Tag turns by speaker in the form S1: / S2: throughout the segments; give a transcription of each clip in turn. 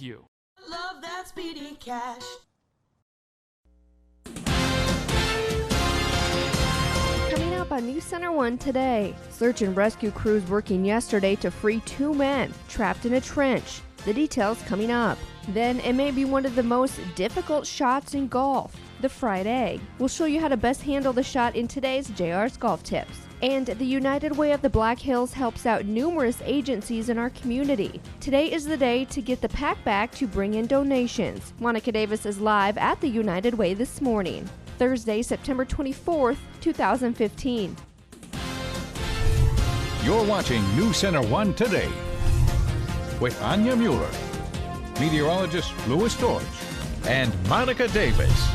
S1: you.
S2: Love that speedy cash.
S3: Coming up on NC1 Today, search and rescue crews working yesterday to free 2 men trapped in a trench. The details coming up. Then it may be one of the most difficult shots in golf, the fried egg. We'll show you how to best handle the shot in today's JR's Golf Tips. And the United Way of the Black Hills helps out numerous agencies in our community. Today is the day to get the pack back to bring in donations. Monica Davis is live at the United Way this morning, Thursday, September 24th, 2015.
S4: You're watching NC1 Today with Anya Mueller, meteorologist Louis George, and Monica Davis.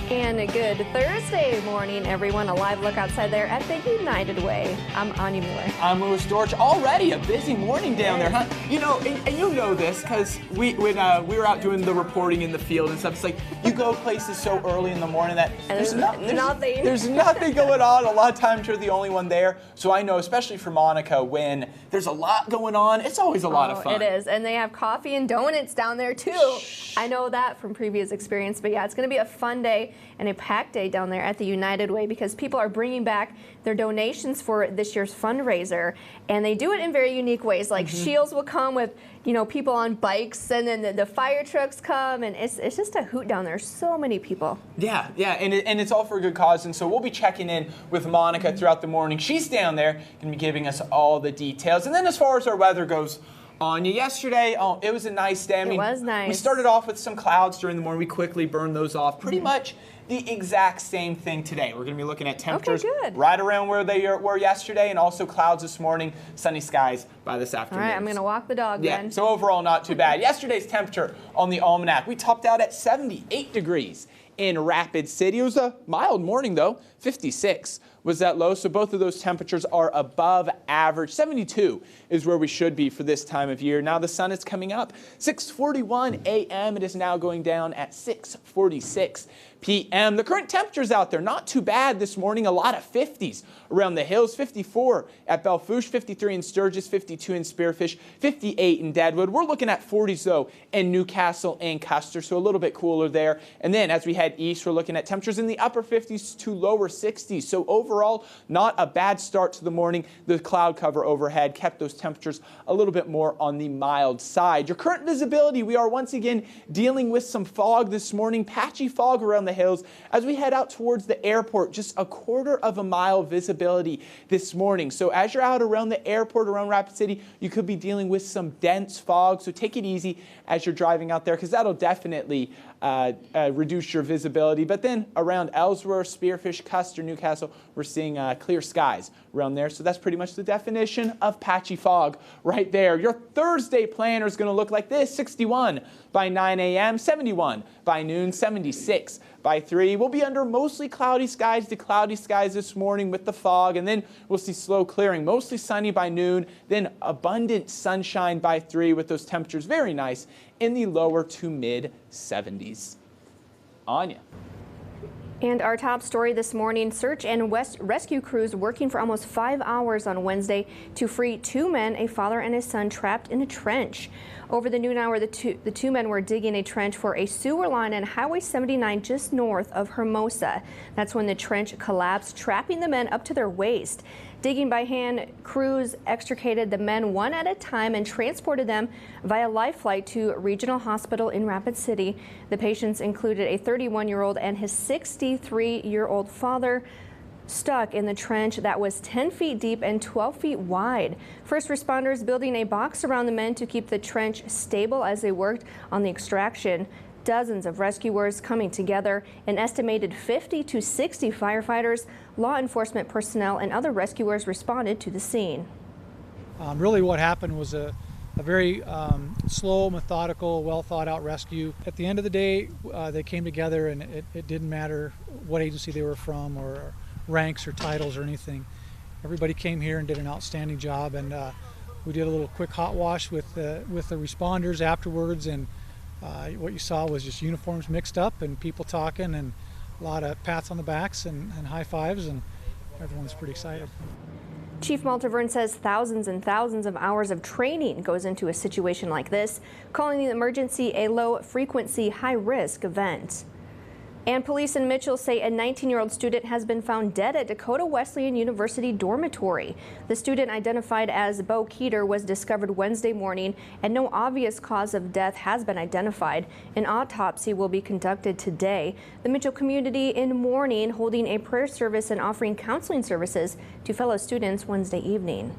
S3: And a good Thursday morning, everyone. A live look outside there at the United Way. I'm Anya Mueller.
S5: I'm Louis George. Already a busy morning down there, huh? You know, and you know this because when we were out doing the reporting in the field and stuff, it's like you go places so early in the morning that there's nothing going on. A lot of times you're the only one there. So I know, especially for Monica, when there's a lot going on, it's always a lot of fun.
S3: It is, and they have coffee and donuts down there too. I know that from previous experience, but yeah, it's going to be a fun day and a packed day down there at the United Way because people are bringing back their donations for this year's fundraiser, and they do it in very unique ways. Like Shields will come with, you know, people on bikes, and then the fire trucks come, and it's just a hoot down there. So many people.
S5: Yeah, and it's all for a good cause, and so we'll be checking in with Monica throughout the morning. She's down there, going to be giving us all the details. And then as far as our weather goes, Anya, yesterday, it was a nice day. I mean,
S3: it was nice.
S5: We started off with some clouds during the morning. We quickly burned those off. Pretty much the exact same thing today. We're going to be looking at temperatures right around where they were yesterday, and also clouds this morning, sunny skies by this afternoon.
S3: All right, I'm going to walk the dog then.
S5: So overall, not too bad. Yesterday's temperature on the almanac, we topped out at 78 degrees in Rapid City. It was a mild morning, though. 56 was that low, so both of those temperatures are above average. 72 is where we should be for this time of year. Now the sun is coming up. 6:41 a.m. It is now going down at 6:46 p.m. The current temperatures out there, not too bad this morning. A lot of 50s around the hills. 54 at Belfouche, 53 in Sturgis, 52 in Spearfish, 58 in Deadwood. We're looking at 40s, though, in Newcastle and Custer, so a little bit cooler there. And then as we head east, we're looking at temperatures in the upper 50s to lower 60s. So overall, not a bad start to the morning. The cloud cover overhead kept those temperatures a little bit more on the mild side. Your current visibility, we are once again dealing with some fog this morning, patchy fog around the hills as we head out towards the airport. Just a quarter of a mile visibility this morning. So as you're out around the airport, around Rapid City, you could be dealing with some dense fog. So take it easy as you're driving out there because that'll definitely reduce your visibility. But then around Ellsworth, Spearfish, Custer, Newcastle, we're seeing clear skies around there. So that's pretty much the definition of patchy fog right there. Your Thursday planner is going to look like this: 61 by 9 a.m., 71 by noon, 76 by 3. We'll be under mostly cloudy skies to cloudy skies this morning with the fog, and then we'll see slow clearing, mostly sunny by noon, then abundant sunshine by 3 with those temperatures very nice in the lower to mid 70s. Anya.
S3: And our top story this morning, search and rescue crews working for almost 5 hours on Wednesday to free 2 men, a father and his son, trapped in a trench. Over the noon hour, the two men were digging a trench for a sewer line on Highway 79 just north of Hermosa. That's when the trench collapsed, trapping the men up to their waist. Digging by hand, crews extricated the men one at a time and transported them via life flight to Regional Hospital in Rapid City. The patients included a 31-year-old and his 63-year-old father, stuck in the trench that was 10 feet deep and 12 feet wide. First responders building a box around the men to keep the trench stable as they worked on the extraction. Dozens of rescuers coming together, an estimated 50 to 60 firefighters, law enforcement personnel, and other rescuers responded to the scene.
S6: Really what happened was a very slow, methodical, well thought out rescue. At the end of the day, they came together, and it didn't matter what agency they were from or ranks or titles or anything. Everybody came here and did an outstanding job, and we did a little quick hot wash with the responders afterwards, and what you saw was just uniforms mixed up and people talking and a lot of pats on the backs and high fives, and everyone's pretty excited.
S3: Chief Maltaverne says thousands and thousands of hours of training goes into a situation like this, calling the emergency a low-frequency, high-risk event. And police in Mitchell say a 19-year-old student has been found dead at Dakota Wesleyan University dormitory. The student, identified as Bo Keeter, was discovered Wednesday morning, and no obvious cause of death has been identified. An autopsy will be conducted today. The Mitchell community in mourning, holding a prayer service and offering counseling services to fellow students Wednesday evening.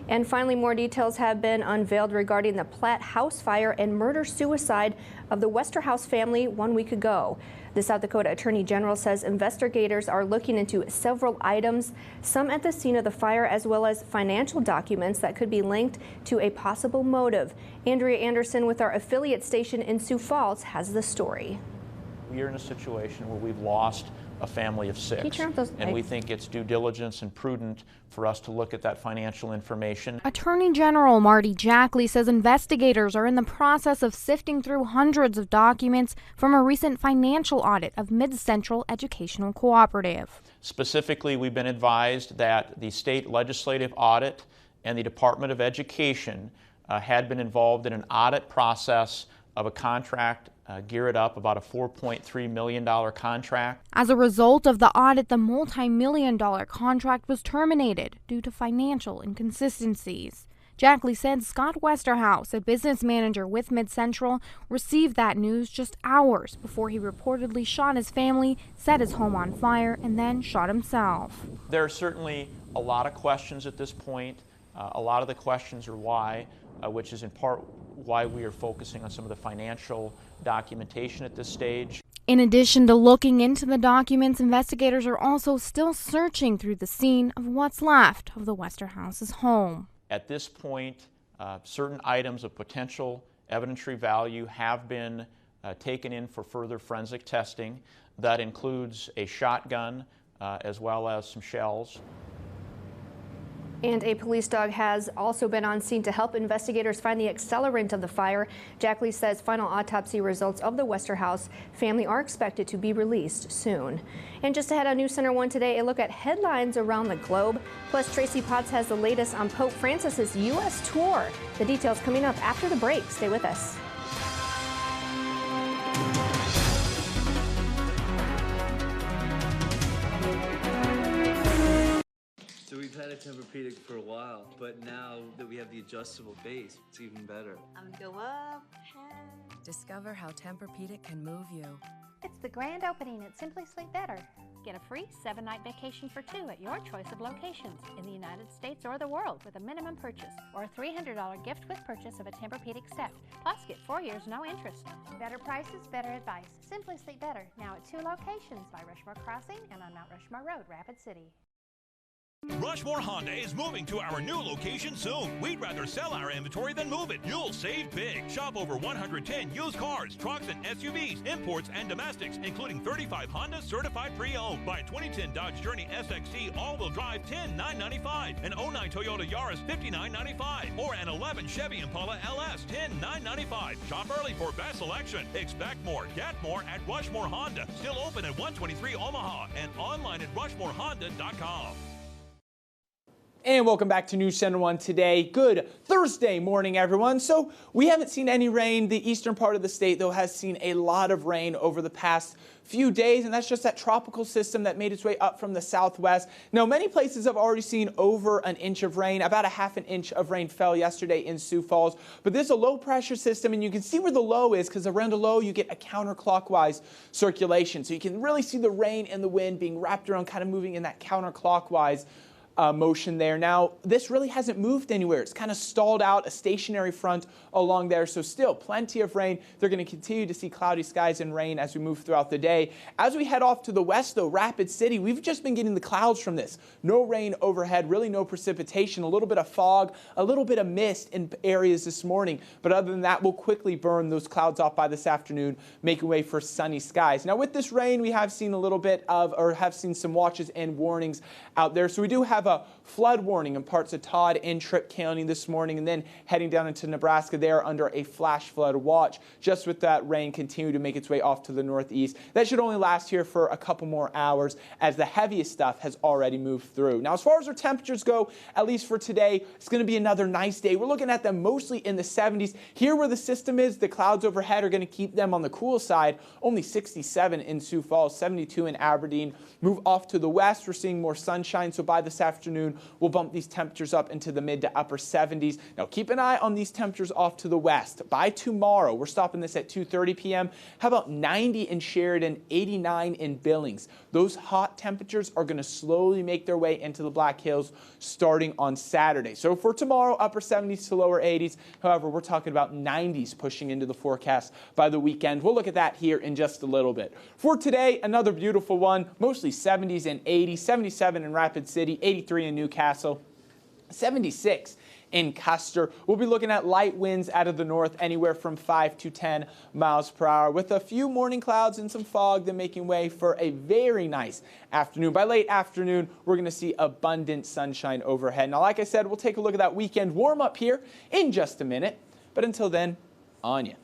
S3: And finally, more details have been unveiled regarding the Platt house fire and murder-suicide of the Westerhouse family 1 week ago. The South Dakota Attorney General says investigators are looking into several items, some at the scene of the fire, as well as financial documents that could be linked to a possible motive. Andrea Anderson with our affiliate station in Sioux Falls has the story.
S1: We are in a situation where we've lost a family of 6, and we think it's due diligence and prudent for us to look at that financial information.
S7: Attorney General Marty Jackley says investigators are in the process of sifting through hundreds of documents from a recent financial audit of Mid-Central Educational Cooperative.
S1: Specifically, we've been advised that the state legislative audit and the Department of Education had been involved in an audit process of a contract geared up, about a $4.3 million contract.
S7: As a result of the audit, the multi-million-dollar contract was terminated due to financial inconsistencies. Jackley said Scott Westerhouse, a business manager with Mid-Central, received that news just hours before he reportedly shot his family, set his home on fire, and then shot himself.
S1: There are certainly a lot of questions at this point. A lot of the questions are why, which is in part why we are focusing on some of the financial documentation at this stage.
S7: In addition to looking into the documents, investigators are also still searching through the scene of what's left of the Westerhouse's home.
S1: At this point, certain items of potential evidentiary value have been taken in for further forensic testing. That includes a shotgun as well as some shells.
S3: And a police dog has also been on scene to help investigators find the accelerant of the fire. Jackley says final autopsy results of the Westerhouse family are expected to be released soon. And just ahead on News Center 1 today, a look at headlines around the globe. Plus, Tracy Potts has the latest on Pope Francis's U.S. tour. The details coming up after the break. Stay with us.
S8: So we've had a Tempur-Pedic for a while, but now that we have the adjustable base, it's even better.
S2: I'm gonna go up.
S9: Discover how Tempur-Pedic can move you.
S10: It's the grand opening at Simply Sleep Better. Get a free 7-night vacation for 2 at your choice of locations in the United States or the world with a minimum purchase or a $300 gift with purchase of a Tempur-Pedic set. Plus, get 4 years, no interest.
S11: Better prices, better advice. Simply Sleep Better, now at 2 locations by Rushmore Crossing and on Mount Rushmore Road, Rapid City.
S12: Rushmore Honda is moving to our new location soon. We'd rather sell our inventory than move it. You'll save big. Shop over 110 used cars, trucks, and SUVs, imports and domestics, including 35 Honda certified pre-owned. Buy a 2010 Dodge Journey SXT all-wheel drive $10,995, an 09 Toyota Yaris $59,995, or an 11 Chevy Impala LS $10,995. Shop early for best selection. Expect more, get more at Rushmore Honda. Still open at 123 Omaha and online at rushmorehonda.com.
S5: And welcome back to News Center 1 today. Good Thursday morning, everyone. So we haven't seen any rain. The eastern part of the state, though, has seen a lot of rain over the past few days, and that's just that tropical system that made its way up from the southwest. Now, many places have already seen over an inch of rain. About a half an inch of rain fell yesterday in Sioux Falls. But this is a low-pressure system, and you can see where the low is, because around the low, you get a counterclockwise circulation. So you can really see the rain and the wind being wrapped around, kind of moving in that counterclockwise motion there. Now, this really hasn't moved anywhere. It's kind of stalled out, a stationary front along there, so still plenty of rain. They're going to continue to see cloudy skies and rain as we move throughout the day. As we head off to the west, though, Rapid City, we've just been getting the clouds from this. No rain overhead, really no precipitation, a little bit of fog, a little bit of mist in areas this morning, but other than that, we'll quickly burn those clouds off by this afternoon, making way for sunny skies. Now, with this rain, we have seen a little bit of, or have seen some watches and warnings out there, so we do have have a flood warning in parts of Todd and Tripp County this morning, and then heading down into Nebraska, they are under a flash flood watch, just with that rain continuing to make its way off to the northeast. That should only last here for a couple more hours as the heaviest stuff has already moved through. Now, as far as our temperatures go, at least for today, it's going to be another nice day. We're looking at them mostly in the 70s. Here where the system is, the clouds overhead are going to keep them on the cool side. Only 67 in Sioux Falls, 72 in Aberdeen. Move off to the west, we're seeing more sunshine, so by this afternoon, we'll bump these temperatures up into the mid to upper 70s. Now, keep an eye on these temperatures off to the west. By tomorrow, we're stopping this at 2:30 p.m. How about 90 in Sheridan, 89 in Billings? Those hot temperatures are going to slowly make their way into the Black Hills starting on Saturday. So for tomorrow, upper 70s to lower 80s. However, we're talking about 90s pushing into the forecast by the weekend. We'll look at that here in just a little bit. For today, another beautiful one, mostly 70s and 80s, 77 in Rapid City, 83 in Newcastle, 76 in Custer. We'll be looking at light winds out of the north, anywhere from 5 to 10 miles per hour, with a few morning clouds and some fog, then making way for a very nice afternoon. By late afternoon, we're going to see abundant sunshine overhead. Now, like I said, we'll take a look at that weekend warm up here in just a minute. But until then, on you.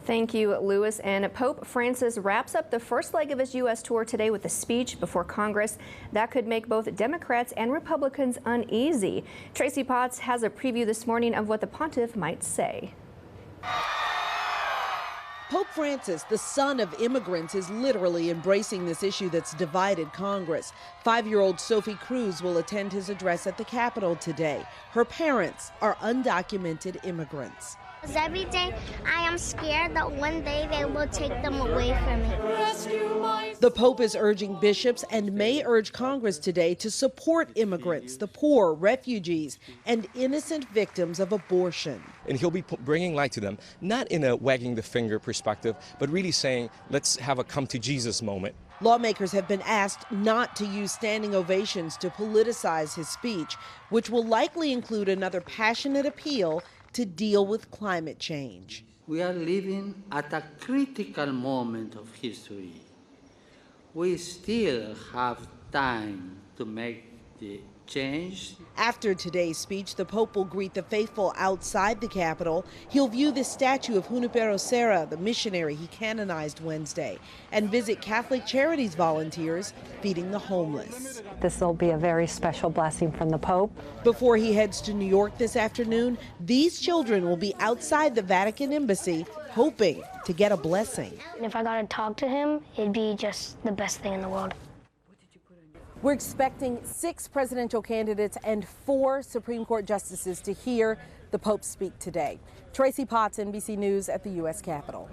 S3: Thank you, Lewis. And Pope Francis wraps up the first leg of his U.S. tour today with a speech before Congress that could make both Democrats and Republicans uneasy. Tracy Potts has a preview this morning of what the pontiff might say.
S13: Pope Francis, the son of immigrants, is literally embracing this issue that's divided Congress. 5-year-old Sophie Cruz will attend his address at the Capitol today. Her parents are undocumented immigrants.
S14: Every day I am scared that one day they will take them away from me.
S13: The Pope is urging bishops and may urge Congress today to support immigrants, the poor, refugees, and innocent victims of abortion.
S15: And he'll be bringing light to them, not in a wagging the finger perspective, but really saying, let's have a come to Jesus moment.
S13: Lawmakers have been asked not to use standing ovations to politicize his speech, which will likely include another passionate appeal to deal with climate change.
S16: We are living at a critical moment of history. We still have time to make the change.
S13: After today's speech, the Pope will greet the faithful outside the Capitol. He'll view the statue of Junipero Serra, the missionary he canonized Wednesday, and visit Catholic Charities volunteers feeding the homeless.
S17: This will be a very special blessing from the Pope.
S13: Before he heads to New York this afternoon, these children will be outside the Vatican Embassy hoping to get a blessing.
S14: If I got to talk to him, it'd be just the best thing in the world.
S13: We're expecting 6 presidential candidates and 4 Supreme Court justices to hear the Pope speak today. Tracy Potts, NBC News at the U.S. Capitol.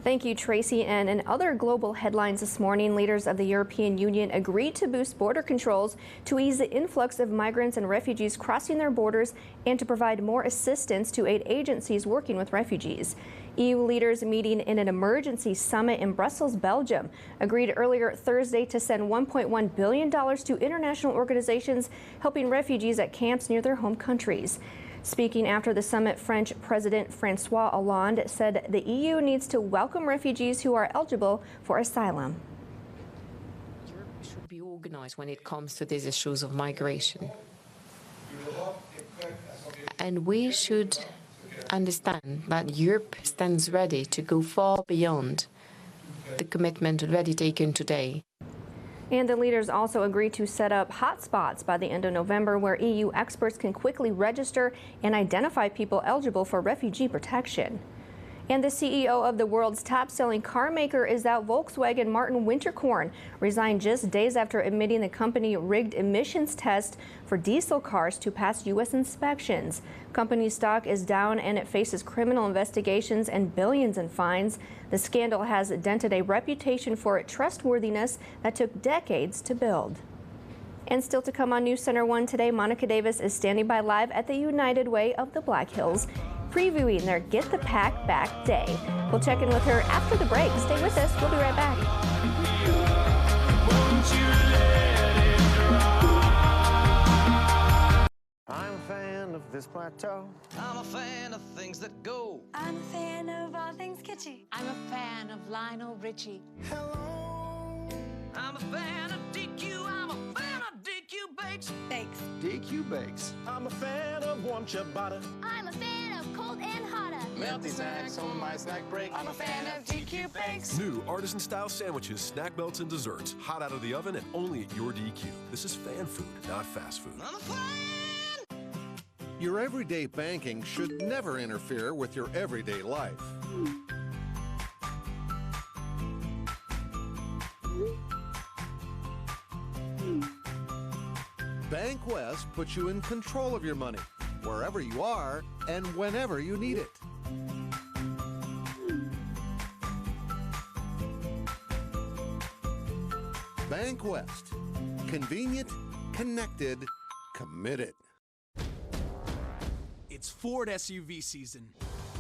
S3: Thank you, Tracy. And in other global headlines this morning, leaders of the European Union agreed to boost border controls to ease the influx of migrants and refugees crossing their borders and to provide more assistance to aid agencies working with refugees. EU leaders meeting in an emergency summit in Brussels, Belgium, agreed earlier Thursday to send $1.1 billion to international organizations helping refugees at camps near their home countries. Speaking after the summit, French President Francois Hollande said the EU needs to welcome refugees who are eligible for asylum.
S18: Europe should be organized when it comes to these issues of migration. And we should understand that Europe stands ready to go far beyond the commitment already taken today.
S3: And the leaders also agreed to set up hotspots by the end of November where EU experts can quickly register and identify people eligible for refugee protection. And the CEO of the world's top-selling car maker is out. Volkswagen Martin Winterkorn resigned just days after admitting the company rigged emissions tests for diesel cars to pass U.S. inspections. Company stock is down and it faces criminal investigations and billions in fines. The scandal has dented a reputation for trustworthiness that took decades to build. And still to come on News Center 1 today, Monica Davis is standing by live at the United Way of the Black Hills, previewing their Get the Pack Back Day. We'll check in with her after the break. Stay with us. We'll be right back.
S19: I'm a fan of this plateau.
S20: I'm a fan of things that go.
S2: I'm a fan of all things kitschy.
S21: I'm a fan of Lionel Richie.
S19: Hello.
S20: I'm a fan of DQ. I'm a fan of DQ, baby. bakes.
S2: Bakes.
S19: DQ Bakes. I'm a fan of warm ciabatta.
S14: I'm a fan of cold and hotter.
S20: Melty snacks on my snack break. I'm a fan of DQ Bakes.
S4: New artisan-style sandwiches, snack melts, and desserts. Hot out of the oven and only at your DQ. This is fan food, not fast food.
S20: I'm a fan.
S19: Your everyday banking should never interfere with your everyday life. Bank West puts you in control of your money, wherever you are and whenever you need it. Bank West. Convenient, connected, committed.
S22: It's Ford SUV season.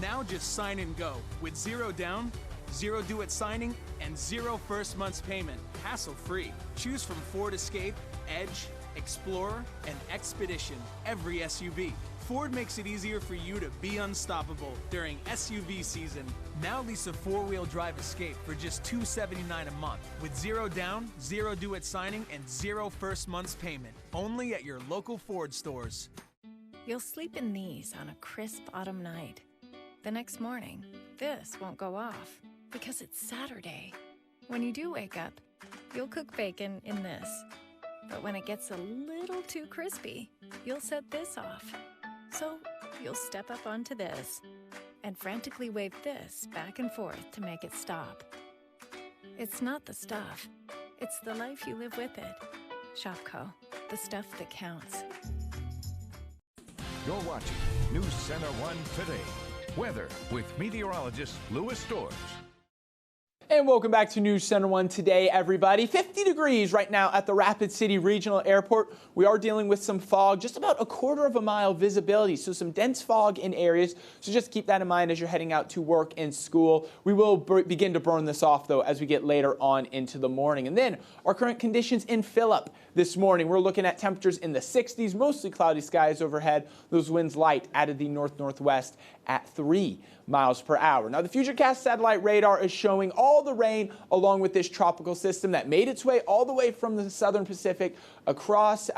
S22: Now just sign and go with 0 down, 0 due at signing, and 0 first month's payment, hassle-free. Choose from Ford Escape, Edge, Explorer, and Expedition, every SUV. Ford makes it easier for you to be unstoppable during SUV season. Now lease a 4-wheel drive Escape for just $279 a month with 0 down, 0 due at signing, and 0 first month's payment. Only at your local Ford stores.
S9: You'll sleep in these on a crisp autumn night. The next morning, this won't go off because it's Saturday. When you do wake up, you'll cook bacon in this. But when it gets a little too crispy, you'll set this off. So you'll step up onto this and frantically wave this back and forth to make it stop. It's not the stuff, it's the life you live with it. Shopco, the stuff that counts.
S23: You're watching News Center 1 Today. Weather with meteorologist Louis Storrs.
S5: And welcome back to News Center 1 Today, everybody. 50 degrees right now at the Rapid City Regional Airport. We are dealing with some fog, just about a quarter of a mile visibility, so some dense fog in areas. So just keep that in mind as you're heading out to work and school. We will begin to burn this off, though, as we get later on into the morning. And then our current conditions in Phillip this morning. We're looking at temperatures in the 60s, mostly cloudy skies overhead. Those winds light out of the north-northwest at 3 miles per hour. Now, the Futurecast satellite radar is showing all the rain along with this tropical system that made its way all the way from the southern Pacific across,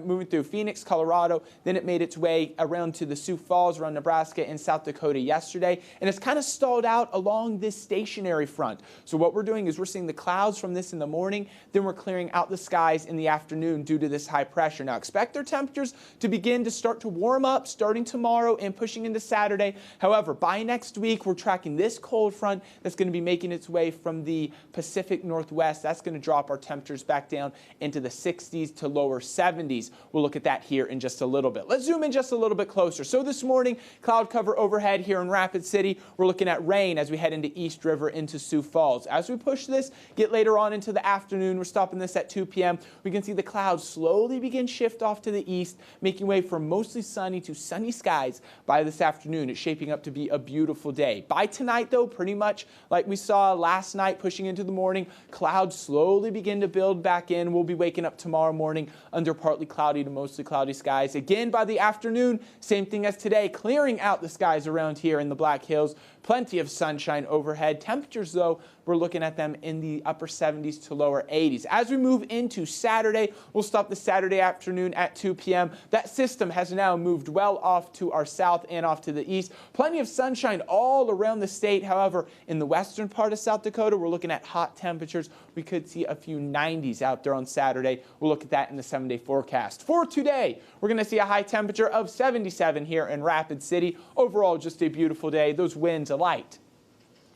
S5: moving through Phoenix, Colorado. Then it made its way around to the Sioux Falls, around Nebraska and South Dakota yesterday. And it's kind of stalled out along this stationary front. So what we're doing is we're seeing the clouds from this in the morning. Then we're clearing out the skies in the afternoon due to this high pressure. Now, expect our temperatures to begin to start to warm up starting tomorrow and pushing into Saturday. However, by next week, we're tracking this cold front that's going to be making its way from the Pacific Northwest. That's going to drop our temperatures back down into the 60s to lower 70s. We'll look at that here in just a little bit. Let's zoom in just a little bit closer. So this morning, cloud cover overhead here in Rapid City. We're looking at rain as we head into East River into Sioux Falls. As we push this, get later on into the afternoon, we're stopping this at 2 p.m. We can see the clouds slowly begin shift off to the east, making way for mostly sunny to sunny skies by this afternoon. It's shaping up to be a beautiful day. By tonight, though, pretty much like we saw last night pushing into the morning, clouds slowly begin to build back in. We'll be waking up tomorrow morning under partly cloudy to mostly cloudy skies. Again, by the afternoon, same thing as today, clearing out the skies around here in the Black Hills. Plenty of sunshine overhead. Temperatures, though, we're looking at them in the upper 70s to lower 80s. As we move into Saturday, we'll stop the Saturday afternoon at 2 p.m. That system has now moved well off to our south and off to the east. Plenty of sunshine all around the state. However, in the western part of South Dakota, we're looking at hot temperatures. We could see a few 90s out there on Saturday. We'll look at that in the 7-day forecast. For today, we're going to see a high temperature of 77 here in Rapid City. Overall, just a beautiful day. Those winds are light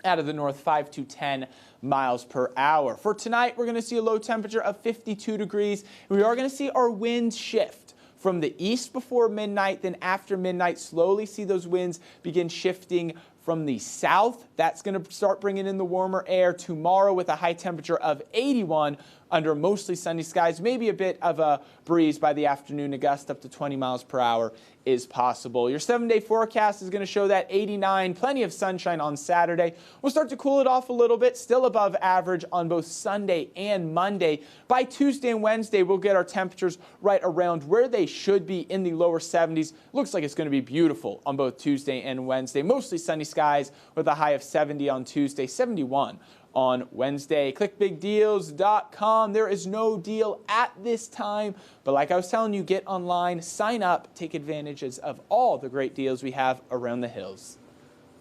S5: out of the north, 5 to 10 miles per hour. For tonight, we're going to see a low temperature of 52 degrees. We are going to see our winds shift from the east before midnight, then after midnight, slowly see those winds begin shifting from the south. That's going to start bringing in the warmer air tomorrow with a high temperature of 81 under mostly sunny skies. Maybe a bit of a breeze by the afternoon. A gust up to 20 miles per hour is possible. Your 7-day forecast is going to show that 89, plenty of sunshine on Saturday. We'll start to cool it off a little bit, still above average on both Sunday and Monday. By Tuesday and Wednesday, we'll get our temperatures right around where they should be in the lower 70s. Looks like it's going to be beautiful on both Tuesday and Wednesday. Mostly sunny skies with a high of 70 on Tuesday, 71 on Wednesday. ClickBigDeals.com. There is no deal at this time, but like I was telling you, get online, sign up, take advantage of all the great deals we have around the hills.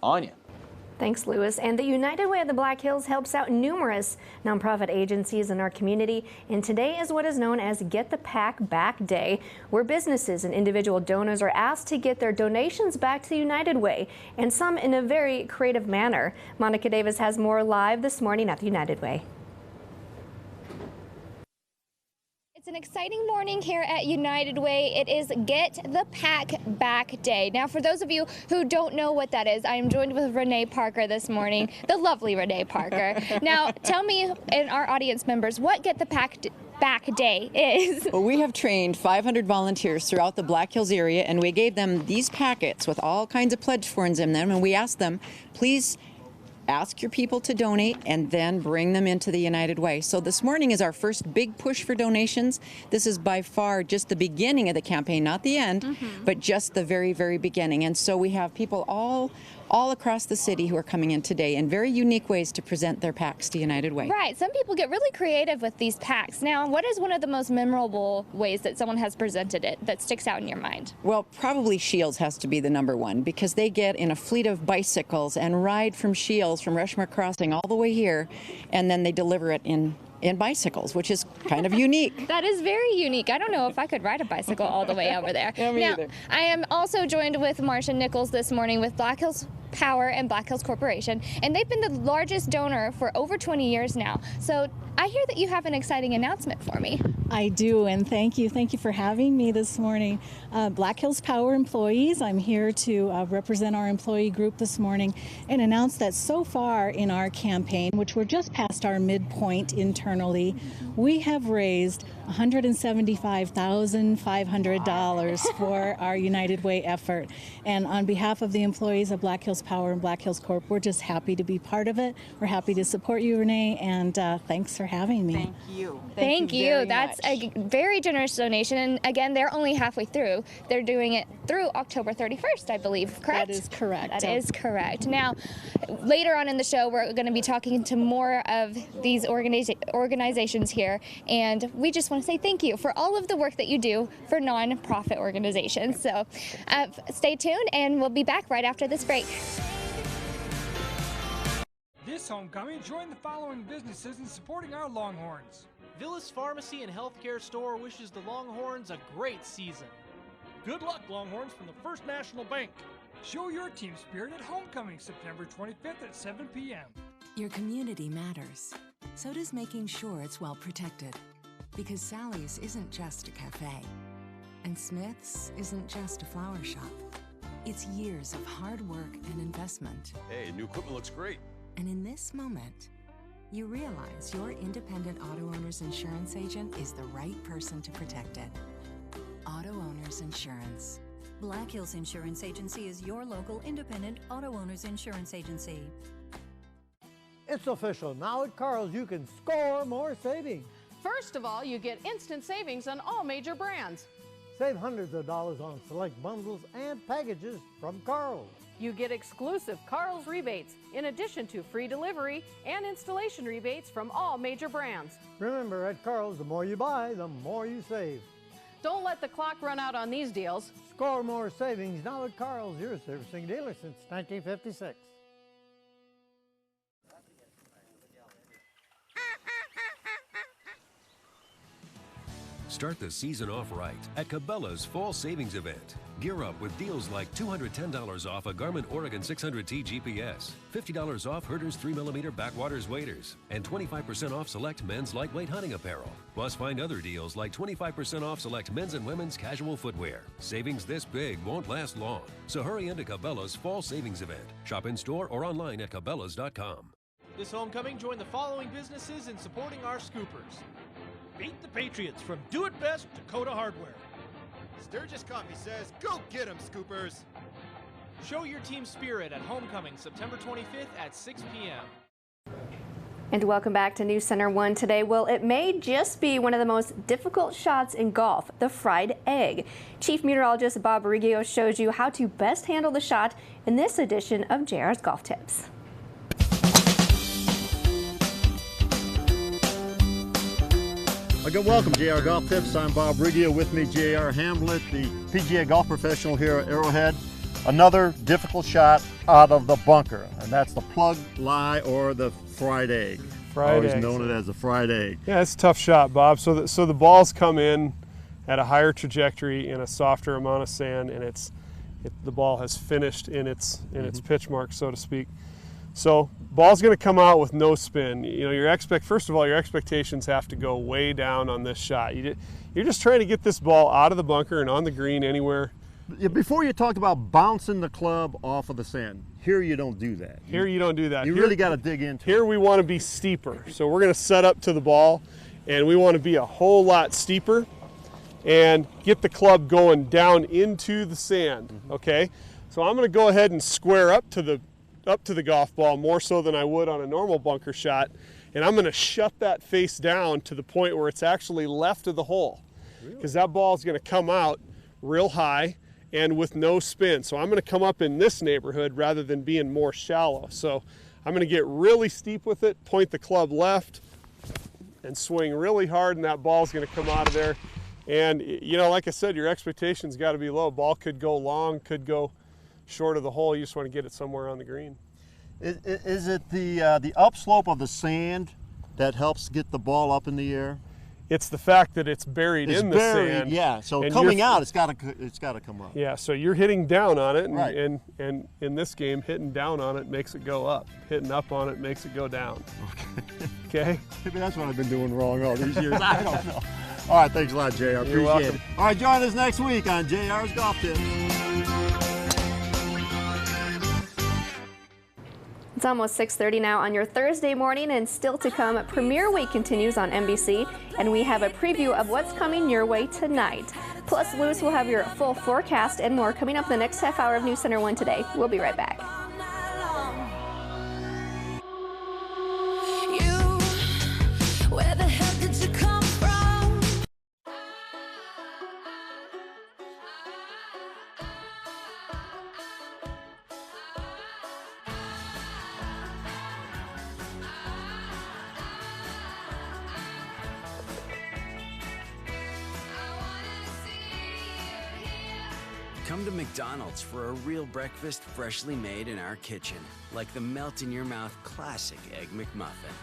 S5: Anya.
S3: Thanks, Lewis. And the United Way of the Black Hills helps out numerous nonprofit agencies in our community. And today is what is known as Get the Pack Back Day, where businesses and individual donors are asked to get their donations back to the United Way, and some in a very creative manner. Monica Davis has more live this morning at the United Way.
S1: It's an exciting morning here at United Way. It is Get the Pack Back Day. Now, for those of you who don't know what that is, I am joined with Renee Parker this morning, the lovely Renee Parker. Now, tell me and our audience members what Get the Pack Back Day is.
S6: Well, we have trained 500 volunteers throughout the Black Hills area, and we gave them these packets with all kinds of pledge forms in them, and we asked them, please ask your people to donate and then bring them into the United Way. So this morning is our first big push for donations. This is by far just the beginning of the campaign, not the end, but just the very, very beginning. And so we have people all across the city who are coming in today in very unique ways to present their packs to United Way.
S1: Right. Some people get really creative with these packs. Now, what is one of the most memorable ways that someone has presented it that sticks out in your mind?
S6: Well, probably Shields has to be the number one, because they get in a fleet of bicycles and ride from Shields, from Rushmore Crossing all the way here, and then they deliver it in bicycles, which is kind of unique.
S1: That is very unique. I don't know if I could ride a bicycle all the way over there.
S6: Yeah, me either.
S1: I am also joined with Marcia Nichols this morning with Black Hills Power and Black Hills Corporation, and they've been the largest donor for over 20 years now. So I hear that you have an exciting announcement for me.
S7: I do, and thank you. Thank you for having me this morning. Black Hills Power employees, I'm here to represent our employee group this morning and announce that so far in our campaign, which we're just past our midpoint internally, we have raised $175,500 for our United Way effort. And on behalf of the employees of Black Hills Power and Black Hills Corp, we're just happy to be part of it. We're happy to support you, Renee, and thanks for having me.
S6: Thank you.
S1: Thank you. That's a very generous donation. And again, they're only halfway through. They're doing it through October 31st, I believe, correct?
S7: That is correct.
S1: That is correct. Now, later on in the show, we're going to be talking to more of these organizations here. And we just want to say thank you for all of the work that you do for nonprofit organizations. So stay tuned, and we'll be back right after this break.
S24: This homecoming, join the following businesses in supporting our Longhorns.
S25: Villas Pharmacy and Healthcare Store wishes the Longhorns a great season.
S24: Good luck, Longhorns, from the First National Bank. Show your team spirit at homecoming September 25th at 7 p.m.
S26: Your community matters. So does making sure it's well protected. Because Sally's isn't just a cafe. And Smith's isn't just a flower shop. It's years of hard work and investment.
S4: Hey, new equipment looks great.
S26: And in this moment, you realize your independent auto owner's insurance agent is the right person to protect it. Auto Owners Insurance.
S27: Black Hills Insurance Agency is your local independent auto owners insurance agency.
S28: It's official. Now at Carl's, you can score more savings.
S29: First of all, you get instant savings on all major brands.
S28: Save hundreds of dollars on select bundles and packages from Carl's.
S29: You get exclusive Carl's rebates, in addition to free delivery and installation rebates from all major brands.
S28: Remember, at Carl's, the more you buy, the more you save.
S29: Don't let the clock run out on these deals.
S28: Score more savings now at Carl's, your servicing dealer since 1956.
S4: Start the season off right at Cabela's Fall Savings Event. Gear up with deals like $210 off a Garmin Oregon 600T GPS, $50 off Herter's 3mm Backwaters waders, and 25% off select men's lightweight hunting apparel. Plus, find other deals like 25% off select men's and women's casual footwear. Savings this big won't last long, so hurry into Cabela's Fall Savings Event. Shop in store or online at Cabela's.com.
S25: This homecoming, join the following businesses in supporting our scoopers.
S24: Beat the Patriots from Do It Best Dakota Hardware.
S20: Sturgis Coffee says, go get 'em, scoopers.
S25: Show your team spirit at homecoming September 25th at 6 p.m.
S3: And welcome back to News Center 1 today. Well, it may just be one of the most difficult shots in golf, the fried egg. Chief Meteorologist Bob Riggio shows you how to best handle the shot in this edition of JR's Golf Tips.
S8: Good, welcome, JR Golf Tips. I'm Bob Riggio. With me, JR Hamblett, the PGA golf professional here at Arrowhead. Another difficult shot out of the bunker, and that's the plug, lie, or the fried egg. Always known it as the fried egg.
S10: Yeah, it's a tough shot, Bob. So the balls come in at a higher trajectory in a softer amount of sand, and the ball has finished in its pitch mark, so to speak. So ball's going to come out with no spin. You know, first of all, your expectations have to go way down on this shot. You're just trying to get this ball out of the bunker and on the green anywhere.
S8: Before you talked about bouncing the club off of the sand. Here you don't do that.
S10: Here you don't do that.
S8: You really got to dig into it.
S10: Here we want to be steeper. So we're going to set up to the ball, and we want to be a whole lot steeper and get the club going down into the sand, okay? So I'm going to go ahead and square up to the golf ball more so than I would on a normal bunker shot, and I'm going to shut that face down to the point where it's actually left of the hole, because that ball is going to come out real high and with no spin. So I'm going to come up in this neighborhood rather than being more shallow. So I'm going to get really steep with it, point the club left, and swing really hard, and that ball's going to come out of there. And, you know, like I said, your expectations got to be low. Ball could go long, could go short of the hole. You just want to get it somewhere on the green.
S8: Is it the upslope of the sand that helps get the ball up in the air?
S10: It's the fact that it's buried in the sand.
S8: Yeah, so coming out, it's got to come up.
S10: Yeah, so you're hitting down on it, and,
S8: right.
S10: and in this game, hitting down on it makes it go up. Hitting up on it makes it go down. Okay?
S8: Maybe that's what I've been doing wrong all these years. I don't know. All right, thanks a lot, JR. Appreciate
S10: welcome.
S8: it. All right, join us next week on JR's Golf Tips.
S3: It's almost 6:30 now on your Thursday morning, and still to come, Premier Week continues on NBC, and we have a preview of what's coming your way tonight. Plus, Lewis will have your full forecast and more coming up in the next half hour of News Center 1 Today. We'll be right back.
S2: Where the hell did you come from?
S11: Come to McDonald's for a real breakfast freshly made in our kitchen, like the melt-in-your-mouth classic Egg McMuffin.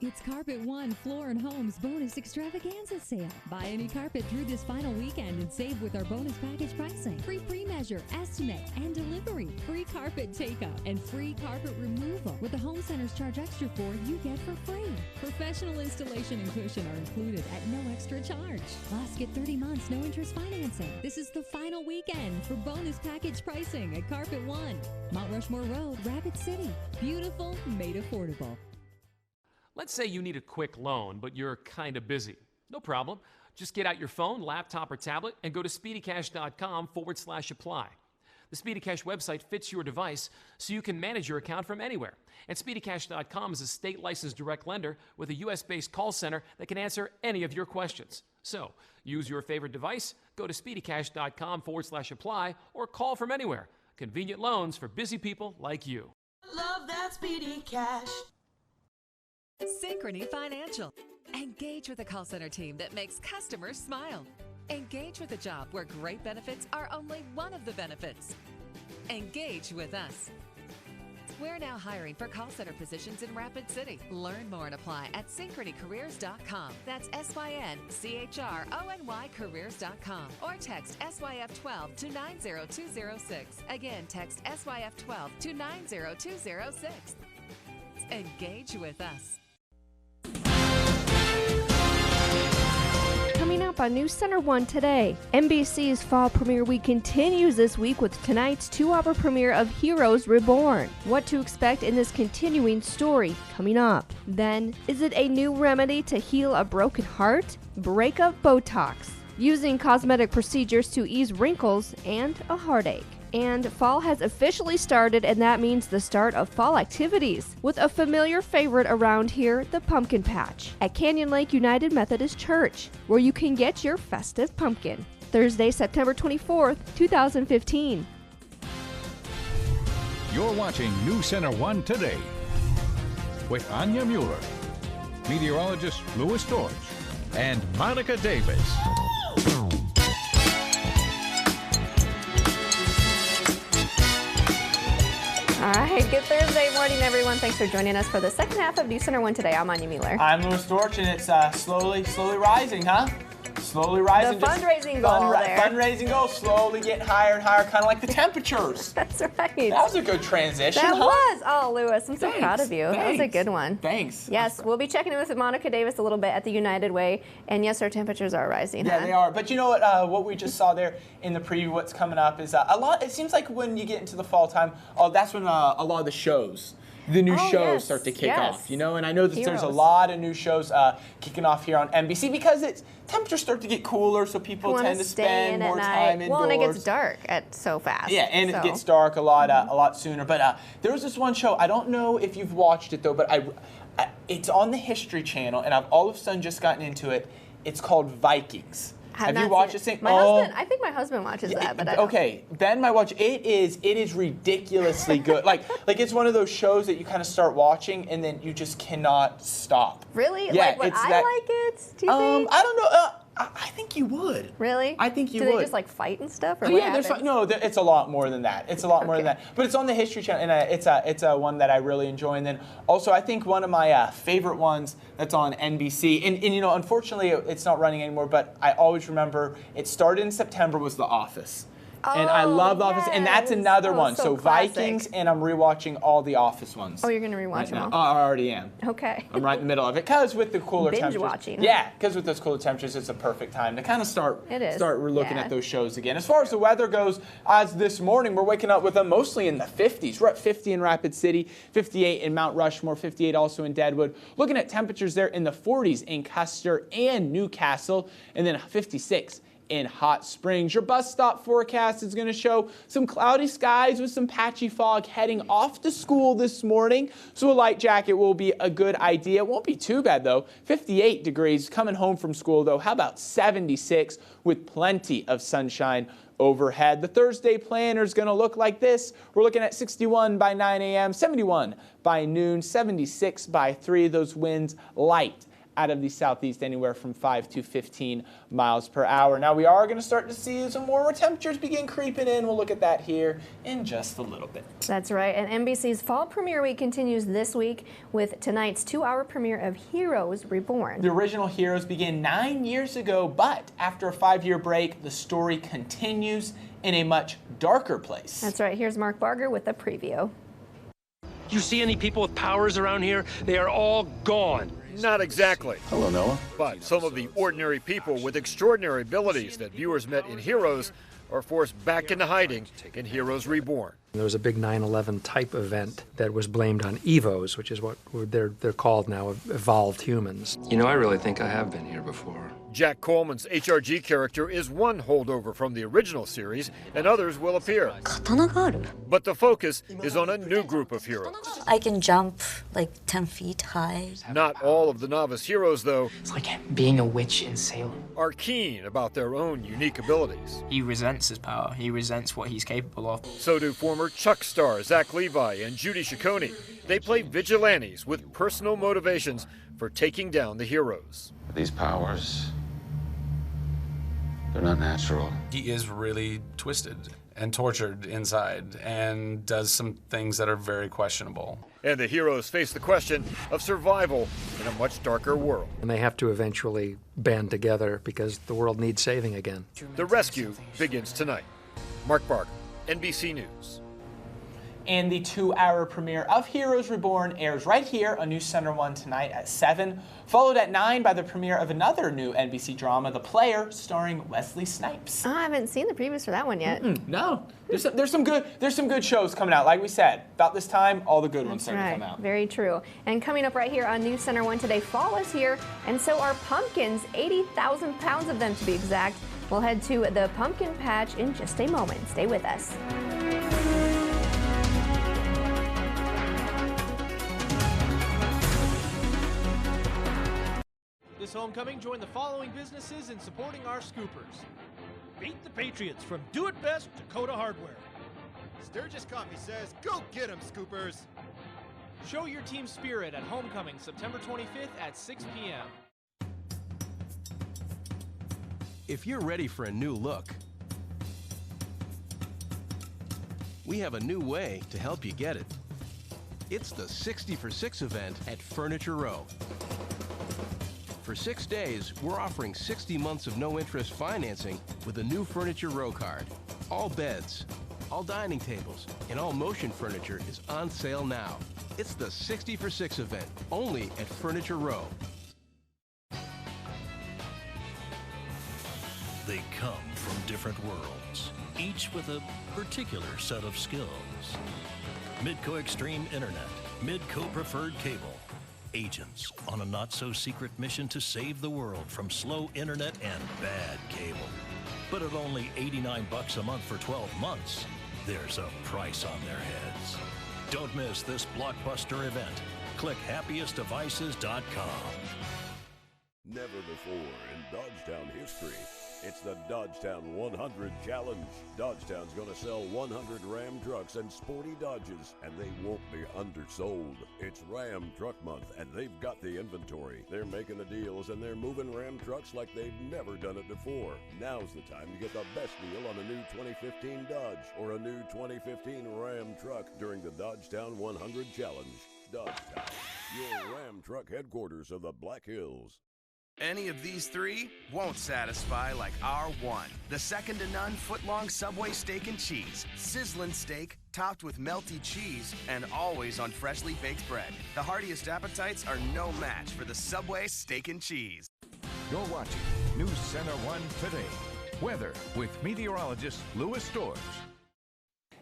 S12: It's Carpet One Floor & Home's bonus extravaganza sale. Buy any carpet through this final weekend and save with our bonus package pricing. Free pre-measure, estimate, and delivery. Free carpet takeout and free carpet removal. What the home centers charge extra for, you get for free. Professional installation and cushion are included at no extra charge. Plus, get 30 months, no interest financing. This is the final weekend for bonus package pricing at Carpet One. Mount Rushmore Road, Rapid City. Beautiful, made affordable.
S13: Let's say you need a quick loan, but you're kind of busy. No problem. Just get out your phone, laptop, or tablet and go to speedycash.com/apply. The SpeedyCash website fits your device so you can manage your account from anywhere. And SpeedyCash.com is a state-licensed direct lender with a U.S.-based call center that can answer any of your questions. So, use your favorite device, go to SpeedyCash.com/apply, or call from anywhere. Convenient loans for busy people like you.
S2: Love that Speedy Cash.
S15: Synchrony Financial. Engage with a call center team that makes customers smile. Engage with a job where great benefits are only one of the benefits. Engage with us. We're now hiring for call center positions in Rapid City. Learn more and apply at synchronycareers.com. That's SYNCHRONY careers.com. Or text SYF12 to 90206. Again, text SYF12 to 90206. Engage with us.
S3: Coming up on News Center 1 Today, NBC's Fall Premiere Week continues this week with tonight's 2-hour premiere of Heroes Reborn. What to expect in this continuing story coming up. Then, is it a new remedy to heal a broken heart? Breakup Botox. Using cosmetic procedures to ease wrinkles and a heartache. And fall has officially started, and that means the start of fall activities, with a familiar favorite around here, the pumpkin patch, at Canyon Lake United Methodist Church, where you can get your festive pumpkin. Thursday, September 24th, 2015.
S23: You're watching News Center 1 Today. with Anya Mueller, meteorologist Louis Storch, and Monica Davis.
S3: All right, good Thursday morning, everyone. Thanks for joining us for the second half of News Center 1 Today. I'm Anya Mueller.
S5: I'm Louis Storch, and it's slowly rising, huh? Slowly rising.
S3: The fundraising goal there.
S5: Fundraising goal, slowly getting higher and higher, kind of like the temperatures.
S3: That's right.
S5: That was a good transition,
S3: That
S5: huh?
S3: was. Oh, Louis, I'm so proud of you.
S5: Thanks.
S3: That was a good one.
S5: Thanks.
S3: Yes, we'll be checking in with Monica Davis a little bit at the United Way. And yes, our temperatures are rising.
S5: Yeah,
S3: huh?
S5: they are. But you know what we just saw there in the preview, what's coming up is a lot. It seems like when you get into the fall time, that's when a lot of the shows. The new shows start to kick off, you know, and I know that there's a lot of new shows kicking off here on NBC because temperatures start to get cooler, so people tend to spend more time indoors.
S3: Well, and it gets dark so fast.
S5: Yeah, and it gets dark a lot sooner. But there was this one show, I don't know if you've watched it though, but it's on the History Channel, and I've all of a sudden just gotten into it. It's called Vikings. Have you watched this thing?
S3: I think my husband watches that, but I don't.
S5: Okay, Ben might watch. It is ridiculously good. like it's one of those shows that you kind of start watching and then you just cannot stop.
S3: Really?
S5: Yeah,
S3: like what I like it? Do you think?
S5: I don't know. I think you would.
S3: Really?
S5: I think you would.
S3: Do they just like fight and stuff? Or
S5: Yeah, it's a lot more than that. It's a lot more than that. But it's on the History Channel, and it's a one that I really enjoy. And then also, I think one of my favorite ones that's on NBC, and you know, unfortunately, it's not running anymore. But I always remember it started in September was The Office. And I love The Office, and that's another one. So Vikings, and I'm rewatching all the Office ones.
S3: Oh, you're going to rewatch them all?
S5: I already am.
S3: Okay.
S5: I'm right in the middle of it, because with the cooler
S3: Binge
S5: temperatures.
S3: watching.
S5: Yeah, because with those cooler temperatures, it's a perfect time to kind of start looking at those shows again. As far as the weather goes, as this morning, we're waking up with them mostly in the 50s. We're at 50 in Rapid City, 58 in Mount Rushmore, 58 also in Deadwood. Looking at temperatures there in the 40s in Custer and Newcastle, and then 56 in Hot Springs. Your bus stop forecast is going to show some cloudy skies with some patchy fog heading off to school this morning. So a light jacket will be a good idea. It won't be too bad though. 58 degrees coming home from school though. How about 76 with plenty of sunshine overhead? The Thursday planner is going to look like this. We're looking at 61 by 9 a.m., 71 by noon, 76 by 3. Those winds light out of the southeast, anywhere from 5 to 15 miles per hour. Now we are going to start to see some warmer temperatures begin creeping in. We'll look at that here in just a little bit.
S3: That's right. And NBC's Fall Premiere Week continues this week with tonight's 2-hour premiere of Heroes Reborn.
S5: The original Heroes began 9 years ago, but after a 5-year break, the story continues in a much darker place.
S3: That's right. Here's Mark Barger with a preview.
S9: You see any people with powers around here? They are all gone.
S8: Not exactly.
S14: Hello, Noah.
S8: But some of the ordinary people with extraordinary abilities that viewers met in Heroes are forced back into hiding in Heroes Reborn.
S16: There was a big 9/11 type event that was blamed on EVOs, which is what they're called now, evolved humans.
S14: You know, I really think I have been here before.
S8: Jack Coleman's HRG character is one holdover from the original series, and others will appear. But the focus is on a new group of heroes.
S17: I can jump like 10 feet high.
S8: Not all of the novice heroes, though,
S18: it's like being a witch in Salem,
S8: are keen about their own unique abilities.
S18: He resents his power. He resents what he's capable of.
S8: So do former Chuck star Zach Levi and Judy Ciccone. They play vigilantes with personal motivations for taking down the heroes.
S14: These powers, they're not natural.
S19: He is really twisted and tortured inside and does some things that are very questionable.
S8: And the heroes face the question of survival in a much darker world.
S16: And they have to eventually band together because the world needs saving again.
S8: The rescue begins tonight. Mark Barker, NBC News.
S5: And the 2-hour premiere of Heroes Reborn airs right here on News Center 1 tonight at 7, followed at 9 by the premiere of another new NBC drama, The Player, starring Wesley Snipes.
S3: I haven't seen the previews for that one yet.
S5: No, there's some good shows coming out. Like we said, about this time, all the good ones start to come out.
S3: Very true. And coming up right here on News Center 1 today, fall is here, and so are pumpkins, 80,000 pounds of them to be exact. We'll head to the pumpkin patch in just a moment. Stay with us.
S25: This homecoming, join the following businesses in supporting our scoopers.
S24: Beat the Patriots from Do It Best Dakota Hardware.
S21: Sturgis Coffee says, go get 'em, scoopers.
S25: Show your team spirit at Homecoming September 25th at 6 p.m.
S1: If you're ready for a new look, we have a new way to help you get it. It's the 60 for 6 event at Furniture Row. For 6 days, we're offering 60 months of no-interest financing with a new Furniture Row card. All beds, all dining tables, and all motion furniture is on sale now. It's the 60 for 6 event, only at Furniture Row.
S6: They come from different worlds, each with a particular set of skills. Midco Extreme Internet, Midco Preferred Cable. Agents on a not-so-secret mission to save the world from slow internet and bad cable. But at only $89 a month for 12 months, there's a price on their heads. Don't miss this blockbuster event. Click happiestdevices.com.
S7: Never before in Dodgetown history, it's the Dodgetown 100 Challenge. Dodgetown's going to sell 100 Ram trucks and sporty Dodges, and they won't be undersold. It's Ram Truck Month, and they've got the inventory. They're making the deals, and they're moving Ram trucks like they've never done it before. Now's the time to get the best deal on a new 2015 Dodge or a new 2015 Ram truck during the Dodgetown 100 Challenge. Dodgetown, your Ram truck headquarters of the Black Hills.
S21: Any of these three won't satisfy like our one. The second-to-none foot-long Subway steak and cheese. Sizzling steak, topped with melty cheese, and always on freshly baked bread. The heartiest appetites are no match for the Subway steak and cheese.
S23: You're watching News Center 1 Today. Weather with meteorologist Louis Storch.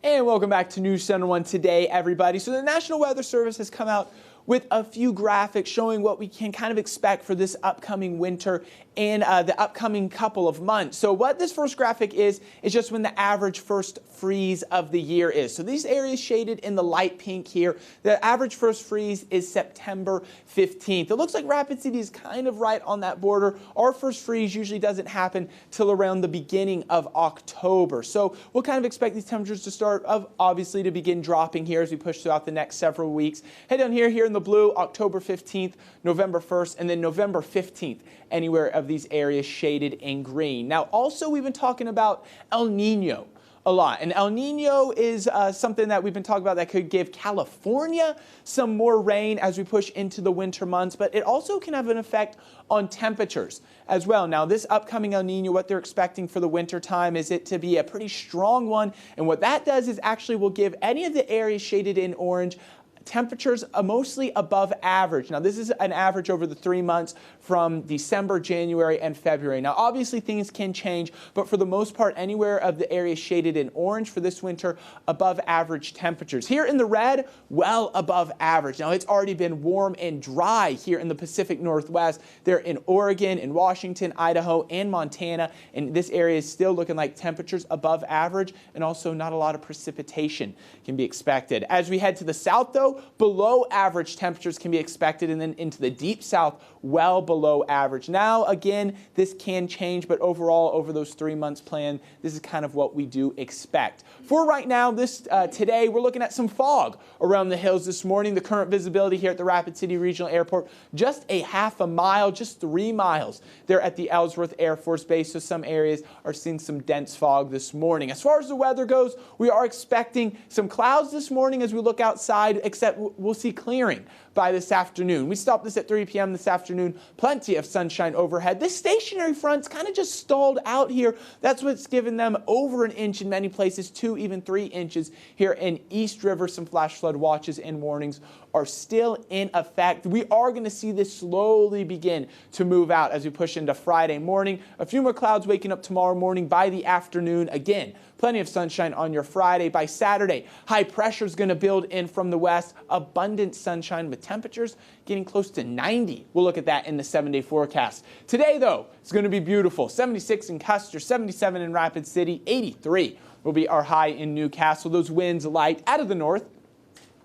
S5: And welcome back to News Center 1 Today, everybody. So the National Weather Service has come out with a few graphics showing what we can kind of expect for this upcoming winter and the upcoming couple of months. So what this first graphic is just when the average first freeze of the year is. So these areas shaded in the light pink here, the average first freeze is September 15th. It looks like Rapid City is kind of right on that border. Our first freeze usually doesn't happen till around the beginning of October. So we'll kind of expect these temperatures to start obviously to begin dropping here as we push throughout the next several weeks. Head down here in the blue, October 15th, November 1st, and then November 15th, anywhere of these areas shaded in green. Now, also, we've been talking about El Nino a lot, and El Nino is something that we've been talking about that could give California some more rain as we push into the winter months, but it also can have an effect on temperatures as well. Now, this upcoming El Nino, what they're expecting for the winter time is it to be a pretty strong one, and what that does is actually will give any of the areas shaded in orange temperatures are mostly above average. Now, this is an average over the 3 months from December, January, and February. Now, obviously, things can change, but for the most part, anywhere of the areas shaded in orange for this winter, above average temperatures. Here in the red, well above average. Now, it's already been warm and dry here in the Pacific Northwest. They're in Oregon, in Washington, Idaho, and Montana, and this area is still looking like temperatures above average, and also not a lot of precipitation can be expected. As we head to the south, though, below average temperatures can be expected, and then into the deep south, well below average. Now, again, this can change, but overall, over those 3 months plan, this is kind of what we do expect. For right now, today, we're looking at some fog around the hills this morning. The current visibility here at the Rapid City Regional Airport, just a half a mile, just 3 miles there at the Ellsworth Air Force Base, so some areas are seeing some dense fog this morning. As far as the weather goes, we are expecting some clouds this morning as we look outside, except we'll see clearing by this afternoon. We stopped this at 3 p.m. this afternoon. Plenty of sunshine overhead. This stationary front's kind of just stalled out here. That's what's given them over an inch in many places, 2, even 3 inches here in East River. Some flash flood watches and warnings are still in effect. We are going to see this slowly begin to move out as we push into Friday morning. A few more clouds waking up tomorrow morning. By the afternoon, again, plenty of sunshine on your Friday. By Saturday, high pressure is going to build in from the west. Abundant sunshine with temperatures getting close to 90. We'll look at that in the 7-day forecast. Today, though, it's going to be beautiful. 76 in Custer, 77 in Rapid City, 83 will be our high in Newcastle. Those winds light out of the north,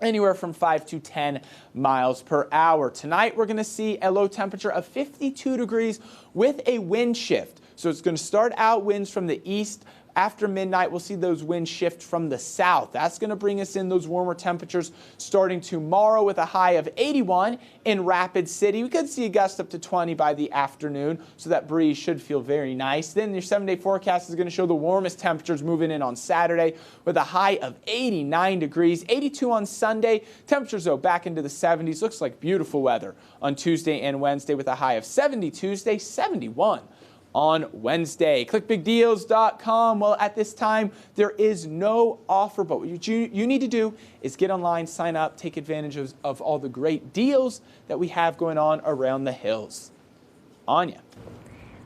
S5: anywhere from 5 to 10 miles per hour. Tonight, we're going to see a low temperature of 52 degrees with a wind shift. So it's going to start out winds from the east After midnight, we'll see those winds shift from the south. That's going to bring us in those warmer temperatures starting tomorrow with a high of 81 in Rapid City. We could see a gust up to 20 by the afternoon, so that breeze should feel very nice. Then your 7-day forecast is going to show the warmest temperatures moving in on Saturday with a high of 89 degrees, 82 on Sunday. Temperatures, though, back into the 70s. Looks like beautiful weather on Tuesday and Wednesday with a high of 70 Tuesday, 71 on Wednesday. ClickBigDeals.com. Well, at this time, there is no offer, but what you need to do is get online, sign up, take advantage of all the great deals that we have going on around the hills. Anya.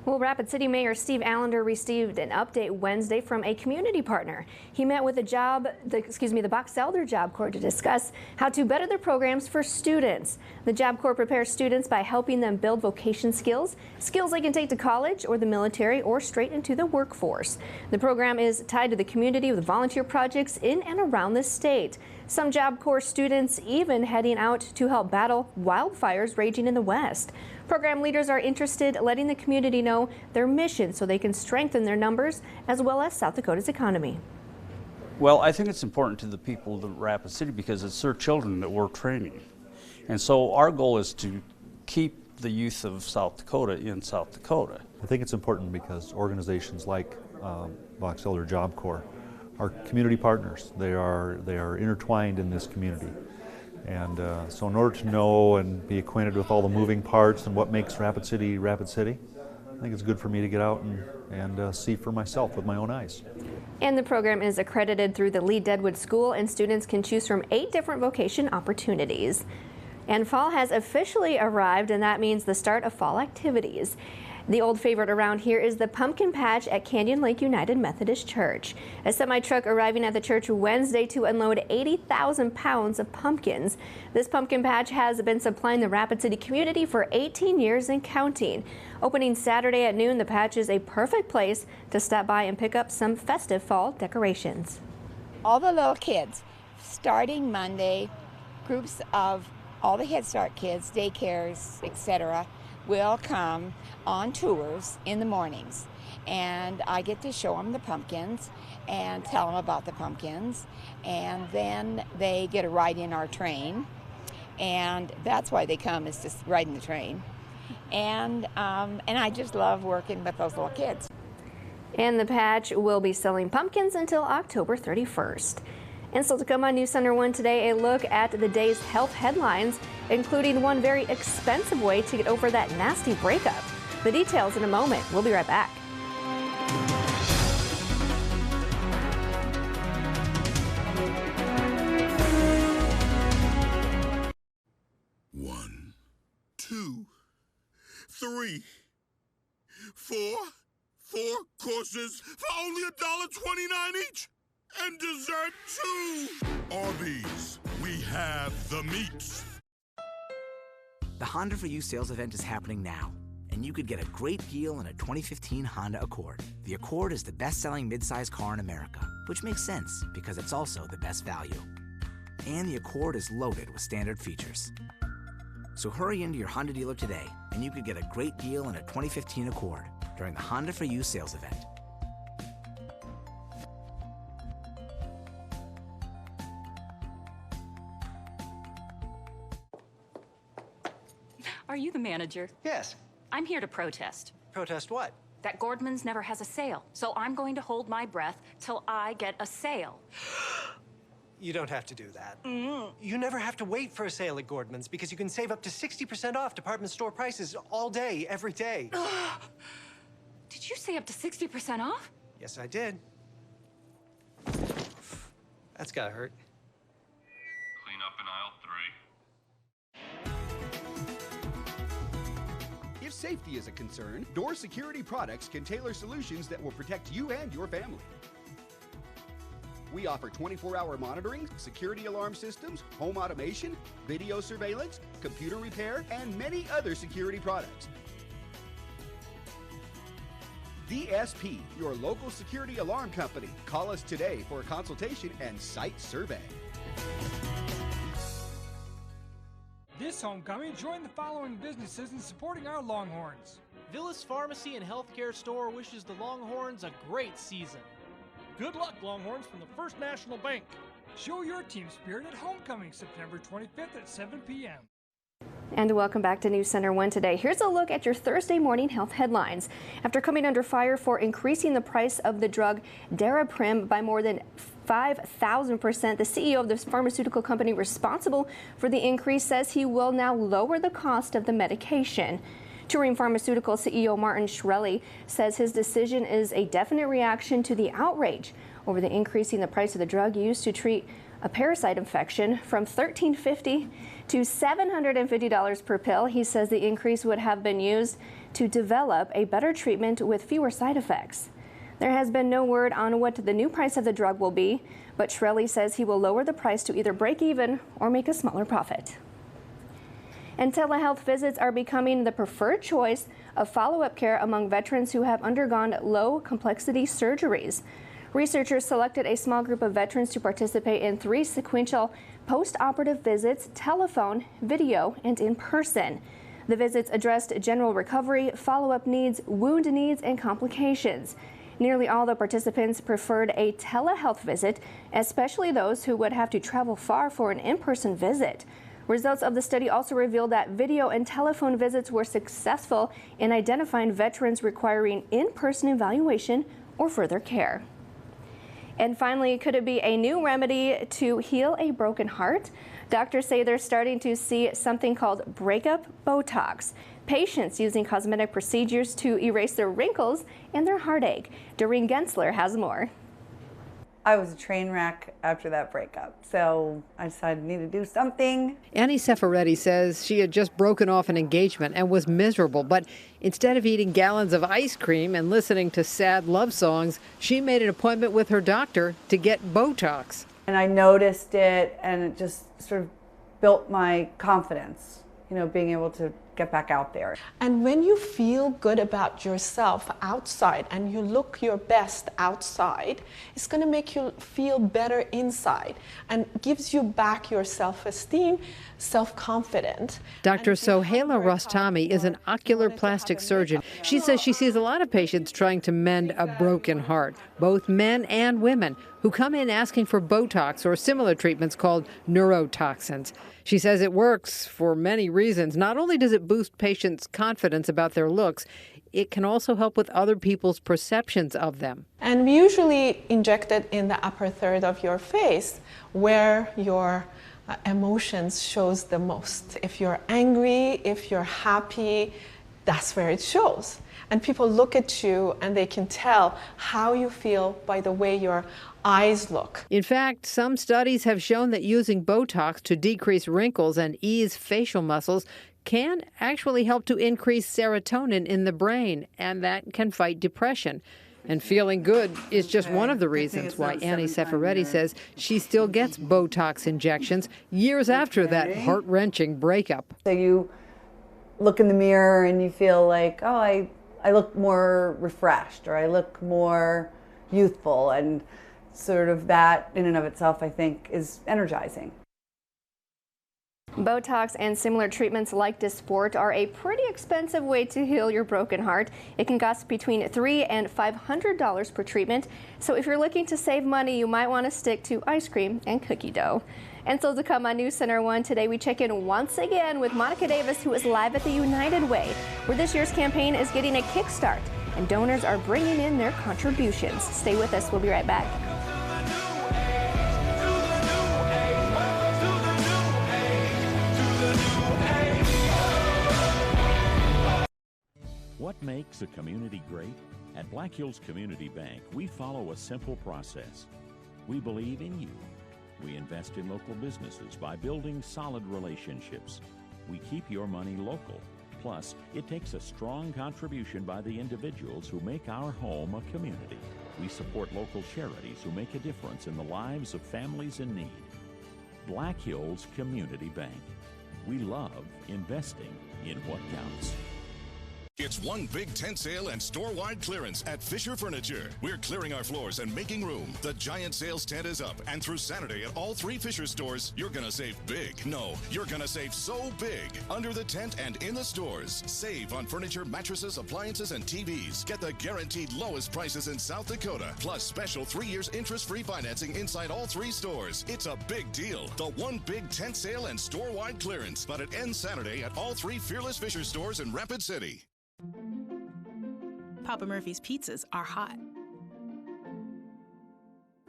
S3: Well, Rapid City Mayor Steve Allender received an update Wednesday from a community partner. He met with the Box Elder Job Corps to discuss how to better their programs for students. The Job Corps prepares students by helping them build vocation skills they can take to college or the military or straight into the workforce. The program is tied to the community with volunteer projects in and around the state. Some Job Corps students even heading out to help battle wildfires raging in the West. Program leaders are interested in letting the community know their mission so they can strengthen their numbers as well as South Dakota's economy.
S4: Well, I think it's important to the people of the Rapid City because it's their children that we're training. And so our goal is to keep the youth of South Dakota in South Dakota.
S10: I think it's important because organizations like Box Elder Job Corps are community partners. They are intertwined in this community. And so in order to know and be acquainted with all the moving parts and what makes Rapid City, I think it's good for me to get out and see for myself with my own eyes.
S3: And the program is accredited through the Lee Deadwood School, and students can choose from 8 different vocation opportunities. And fall has officially arrived, and that means the start of fall activities. The old favorite around here is the pumpkin patch at Canyon Lake United Methodist Church. A semi-truck arriving at the church Wednesday to unload 80,000 pounds of pumpkins. This pumpkin patch has been supplying the Rapid City community for 18 years and counting. Opening Saturday at noon, the patch is a perfect place to stop by and pick up some festive fall decorations.
S11: All the little kids, starting Monday, groups of all the Head Start kids, daycares, etc., will come on tours in the mornings, and I get to show them the pumpkins and tell them about the pumpkins, and then they get a ride in our train, and that's why they come, is to ride in the train, and I just love working with those little kids.
S3: And the patch will be selling pumpkins until October 31st. And still to come on News Center 1 today, a look at the day's health headlines, including one very expensive way to get over that nasty breakup. The details in a moment. We'll be right back.
S20: One, two, three, four courses for only $1.29 each. And dessert too! Arby's, we have the meats.
S22: The Honda for You sales event is happening now, and you could get a great deal on a 2015 Honda Accord. The Accord is the best-selling midsize car in America, which makes sense because it's also the best value. And the Accord is loaded with standard features. So hurry into your Honda dealer today, and you could get a great deal on a 2015 Accord during the Honda for You sales event.
S26: Are you the manager?
S27: Yes.
S26: I'm here to protest.
S27: Protest what?
S26: That Gordman's never has a sale. So I'm going to hold my breath till I get a sale.
S27: You don't have to do that. You never have to wait for a sale at Gordman's because you can save up to 60% off department store prices all day, every day.
S26: Did you say up to 60% off?
S27: Yes, I did. That's gotta hurt.
S28: Clean up in aisle 3.
S29: If safety is a concern, Door Security Products can tailor solutions that will protect you and your family. We offer 24-hour monitoring, security alarm systems, home automation, video surveillance, computer repair, and many other security products. DSP, your local security alarm company. Call us today for a consultation and site survey.
S24: This homecoming, join the following businesses in supporting our Longhorns.
S25: Villas Pharmacy and Healthcare Store wishes the Longhorns a great season.
S24: Good luck, Longhorns, from the First National Bank. Show your team spirit at homecoming September 25th at 7 p.m.
S3: And welcome back to News Center 1 Today. Here's a look at your Thursday morning health headlines. After coming under fire for increasing the price of the drug Daraprim by more than 5,000%, the CEO of the pharmaceutical company responsible for the increase says he will now lower the cost of the medication. Turing Pharmaceutical CEO Martin Shkreli says his decision is a definite reaction to the outrage over the increasing the price of the drug used to treat a parasite infection from $1,350 to $750 per pill. He says the increase would have been used to develop a better treatment with fewer side effects. There has been no word on what the new price of the drug will be, but Shkreli says he will lower the price to either break even or make a smaller profit. And telehealth visits are becoming the preferred choice of follow-up care among veterans who have undergone low-complexity surgeries. Researchers selected a small group of veterans to participate in 3 sequential post-operative visits: telephone, video, and in person. The visits addressed general recovery, follow-up needs, wound needs, and complications. Nearly all the participants preferred a telehealth visit, especially those who would have to travel far for an in-person visit. Results of the study also revealed that video and telephone visits were successful in identifying veterans requiring in-person evaluation or further care. And finally, could it be a new remedy to heal a broken heart? Doctors say they're starting to see something called breakup Botox. Patients using cosmetic procedures to erase their wrinkles and their heartache. Doreen Gensler has more.
S2: I was a train wreck after that breakup, so I decided I need to do something.
S9: Annie Seferetti says she had just broken off an engagement and was miserable, but instead of eating gallons of ice cream and listening to sad love songs, she made an appointment with her doctor to get Botox.
S2: And I noticed it, and it just sort of built my confidence, being able to get back out there.
S12: And when you feel good about yourself outside and you look your best outside, it's going to make you feel better inside and gives you back your self-esteem, self-confidence.
S9: Dr. Sohaila Rostami is an ocular plastic surgeon. She says she sees a lot of patients trying to mend a broken heart, both men and women, who come in asking for Botox or similar treatments called neurotoxins. She says it works for many reasons. Not only does it boost patients' confidence about their looks, it can also help with other people's perceptions of them.
S12: And we usually inject it in the upper third of your face where your emotions shows the most. If you're angry, if you're happy, that's where it shows. And people look at you and they can tell how you feel by the way your eyes look.
S9: In fact, some studies have shown that using Botox to decrease wrinkles and ease facial muscles can actually help to increase serotonin in the brain, and that can fight depression. And feeling good is just one of the reasons why Annie Seferetti says she still gets Botox injections years after that heart-wrenching breakup.
S2: So you look in the mirror and you feel like, oh, I look more refreshed, or I look more youthful, and sort of that in and of itself, I think, is energizing.
S3: Botox and similar treatments like Dysport are a pretty expensive way to heal your broken heart. It can cost between $300 and $500 per treatment. So if you're looking to save money, you might want to stick to ice cream and cookie dough. And so to come on News Center 1 today, we check in once again with Monica Davis, who is live at the United Way, where this year's campaign is getting a kickstart and donors are bringing in their contributions. Stay with us. We'll be right back.
S13: What makes a community great? At Black Hills Community Bank, we follow a simple process. We believe in you. We invest in local businesses by building solid relationships. We keep your money local. Plus, it takes a strong contribution by the individuals who make our home a community. We support local charities who make a difference in the lives of families in need. Black Hills Community Bank. We love investing in what counts.
S1: It's one big tent sale and store-wide clearance at Fisher Furniture. We're clearing our floors and making room. The giant sales tent is up, and through Saturday at all 3 Fisher stores, you're going to save big. No, you're going to save so big. Under the tent and in the stores. Save on furniture, mattresses, appliances, and TVs. Get the guaranteed lowest prices in South Dakota, plus special 3 years interest-free financing inside all 3 stores. It's a big deal. The one big tent sale and store-wide clearance, but it ends Saturday at all 3 Fearless Fisher stores in Rapid City.
S6: Papa Murphy's pizzas are hot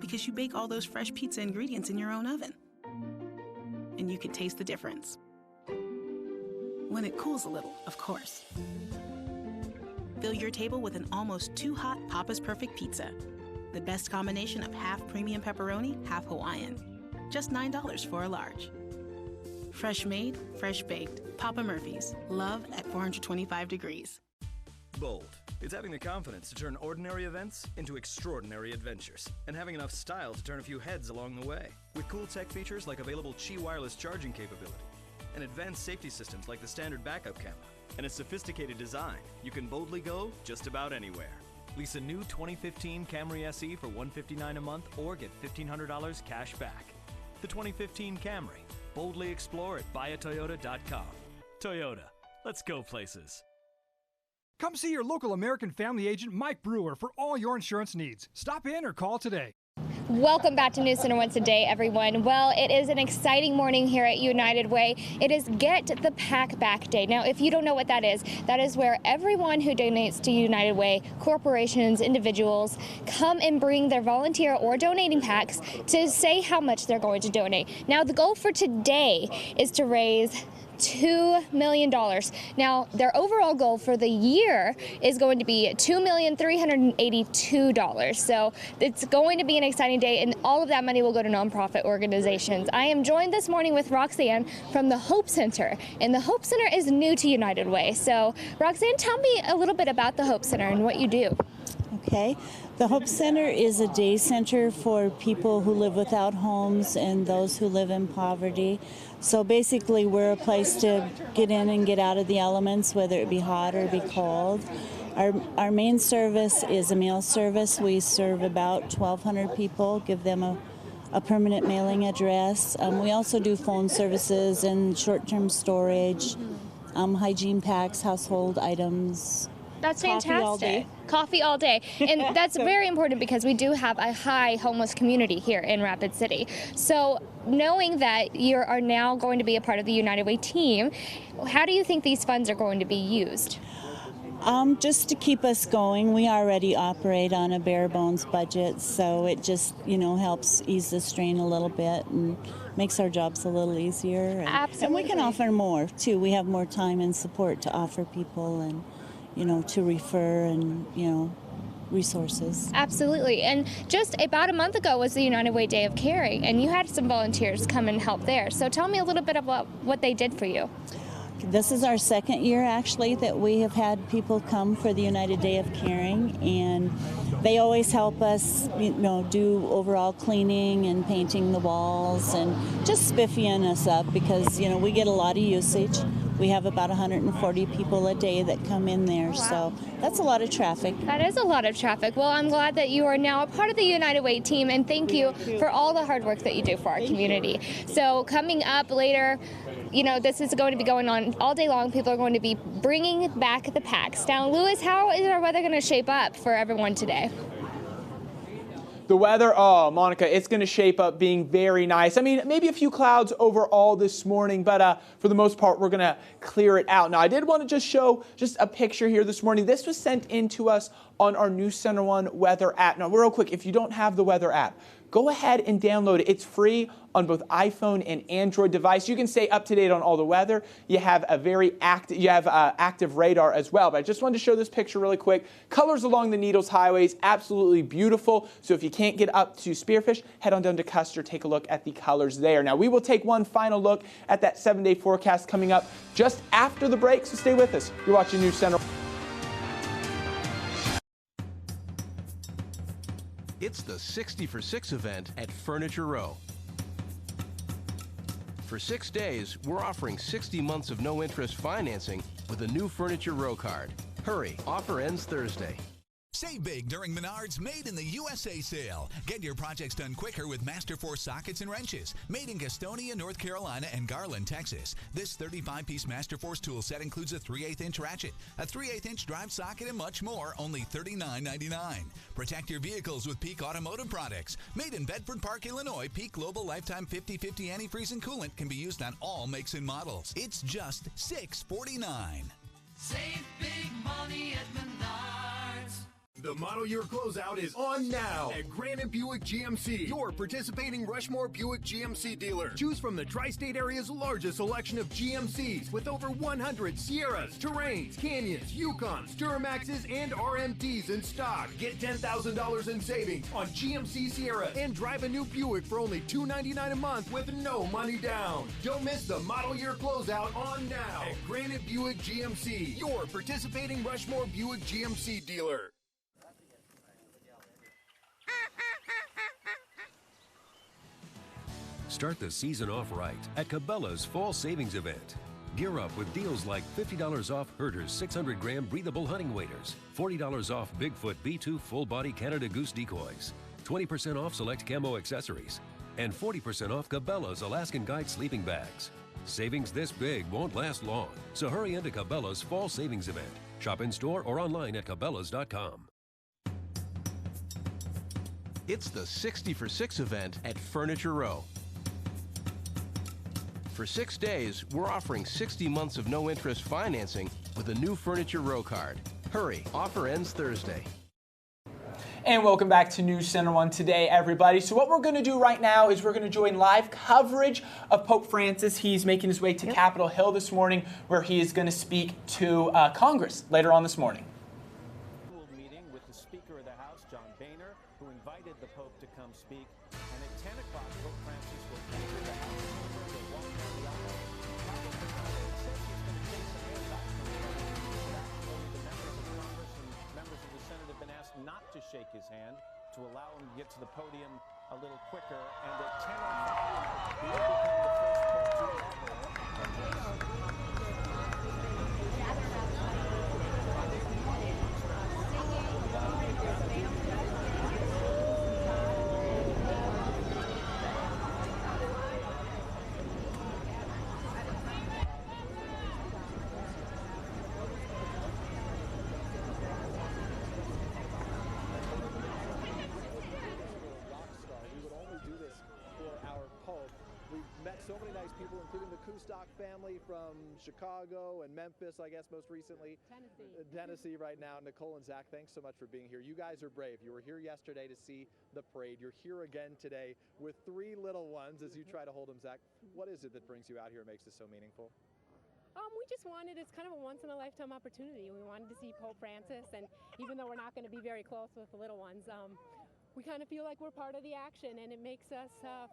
S6: because you bake all those fresh pizza ingredients in your own oven. And you can taste the difference. When it cools a little, of course. Fill your table with an almost too hot Papa's Perfect Pizza. The best combination of half premium pepperoni, half Hawaiian. Just $9 for a large. Fresh made, fresh baked. Papa Murphy's. Love at 425 degrees.
S8: Bold. It's having the confidence to turn ordinary events into extraordinary adventures, and having enough style to turn a few heads along the way. With cool tech features like available Qi wireless charging capability, and advanced safety systems like the standard backup camera, and a sophisticated design, you can boldly go just about anywhere. Lease a new 2015 Camry SE for $159 a month or get $1,500 cash back. The 2015 Camry. Boldly explore at buyatoyota.com. Toyota. Let's go places.
S24: Come see your local American Family agent, Mike Brewer, for all your insurance needs. Stop in or call today.
S3: Welcome back to News Center Once a Day, everyone. Well, it is an exciting morning here at United Way. It is Get the Pack Back Day. Now, if you don't know what that is where everyone who donates to United Way, corporations, individuals, come and bring their volunteer or donating packs to say how much they're going to donate. Now, the goal for today is to raise $2 million. Now, their overall goal for the year is going to be $2,382,000. So it's going to be an exciting day, and all of that money will go to nonprofit organizations. I am joined this morning with Roxanne from the Hope Center, and the Hope Center is new to United Way. So, Roxanne, tell me a little bit about the Hope Center and what you do.
S14: Okay. The Hope Center is a day center for people who live without homes and those who live in poverty. So basically, we're a place to get in and get out of the elements, whether it be hot or be cold. Our main service is a mail service. We serve about 1,200 people, give them a permanent mailing address. We also do phone services and short-term storage, hygiene packs, household items.
S3: That's fantastic. Coffee all day. And that's very important because we do have a high homeless community here in Rapid City. So knowing that you are now going to be a part of the United Way team, how do you think these funds are going to be used?
S14: Just to keep us going. We already operate on a bare bones budget, so it just, helps ease the strain a little bit and makes our jobs a little easier.
S3: Absolutely.
S14: And we can offer more, too. We have more time and support to offer people and to refer and, resources.
S3: Absolutely. And just about a month ago was the United Way Day of Caring, and you had some volunteers come and help there. So tell me a little bit about what they did for you.
S14: This is our second year, actually, that we have had people come for the United Day of Caring, and they always help us, do overall cleaning and painting the walls and just spiffying us up because, we get a lot of usage. We have about 140 people a day that come in there, so that's a lot of traffic.
S3: That is a lot of traffic. Well, I'm glad that you are now a part of the United Way team, and thank you for all the hard work that you do for our community. So coming up later, this is going to be going on all day long. People are going to be bringing back the packs. Now, Lewis, how is our weather going to shape up for everyone today?
S5: The weather, Monica, it's going to shape up being very nice. I mean, maybe a few clouds overall this morning, but for the most part, we're going to clear it out. Now, I did want to just show just a picture here this morning. This was sent in to us on our News Center 1 weather app. Now, real quick, if you don't have the weather app, go ahead and download it. It's free on both iPhone and Android device. You can stay up to date on all the weather. You have active radar as well. But I just wanted to show this picture really quick. Colors along the Needles highways, absolutely beautiful. So if you can't get up to Spearfish, head on down to Custer, take a look at the colors there. Now we will take one final look at that 7-day forecast coming up just after the break. So stay with us. You're watching News Center.
S15: It's the 60 for 6 event at Furniture Row. For 6 days, we're offering 60 months of no-interest financing with a new Furniture Row card. Hurry, offer ends Thursday.
S4: Save big during Menards Made in the USA sale. Get your projects done quicker with Masterforce sockets and wrenches. Made in Gastonia, North Carolina and Garland, Texas. This 35-piece Masterforce tool set includes a 3/8-inch ratchet, a 3/8-inch drive socket, and much more, only $39.99. Protect your vehicles with Peak Automotive products. Made in Bedford Park, Illinois, Peak Global Lifetime 50/50 antifreeze and coolant can be used on all makes and models. It's just $649.
S7: Save big money at Menards.
S10: The model year closeout is on now at Granite Buick GMC, your participating Rushmore Buick GMC dealer. Choose from the tri-state area's largest selection of GMCs with over 100 Sierras, Terrains, Canyons, Yukons, Duramaxes, and RMDs in stock. Get $10,000 in savings on GMC Sierra and drive a new Buick for only $299 a month with no money down. Don't miss the model year closeout on now at Granite Buick GMC, your participating Rushmore Buick GMC dealer.
S16: Start the season off right at Cabela's Fall Savings Event. Gear up with deals like $50 off Herter's 600-gram breathable hunting waders, $40 off Bigfoot B2 full-body Canada Goose decoys, 20% off select camo accessories, and 40% off Cabela's Alaskan Guide sleeping bags. Savings this big won't last long, so hurry into Cabela's Fall Savings Event. Shop in-store or online at Cabela's.com.
S15: It's the 60 for 6 event at Furniture Row. For 6 days, we're offering 60 months of no-interest financing with a new Furniture Row card. Hurry, offer ends Thursday.
S5: And welcome back to News Center 1 Today, everybody. So what we're going to do right now is we're going to join live coverage of Pope Francis. He's making his way to Capitol Hill this morning, where he is going to speak to Congress later on this morning.
S17: Meeting with the Speaker of the House, John Boehner, who invited the Pope to come speak. And at 10 o'clock, Pope Francis will enter the House chamber to walk down the aisle. It says he's going to take some air back from only the members of Congress and members of the Senate have been asked not to shake his hand to allow him to get to the podium a little quicker. And at 10:05, he will become the first Pope to ever.
S18: So many nice people, including the Kustok family from Chicago and Memphis, I guess most recently. Tennessee right now. Nicole and Zach, thanks so much for being here. You guys are brave. You were here yesterday to see the parade. You're here again today with 3 little ones as you try to hold them. Zach, what is it that brings you out here and makes this so meaningful?
S19: We just wanted, it's kind of a once-in-a-lifetime opportunity. We wanted to see Pope Francis, and even though we're not going to be very close with the little ones, we kind of feel like we're part of the action, and it makes us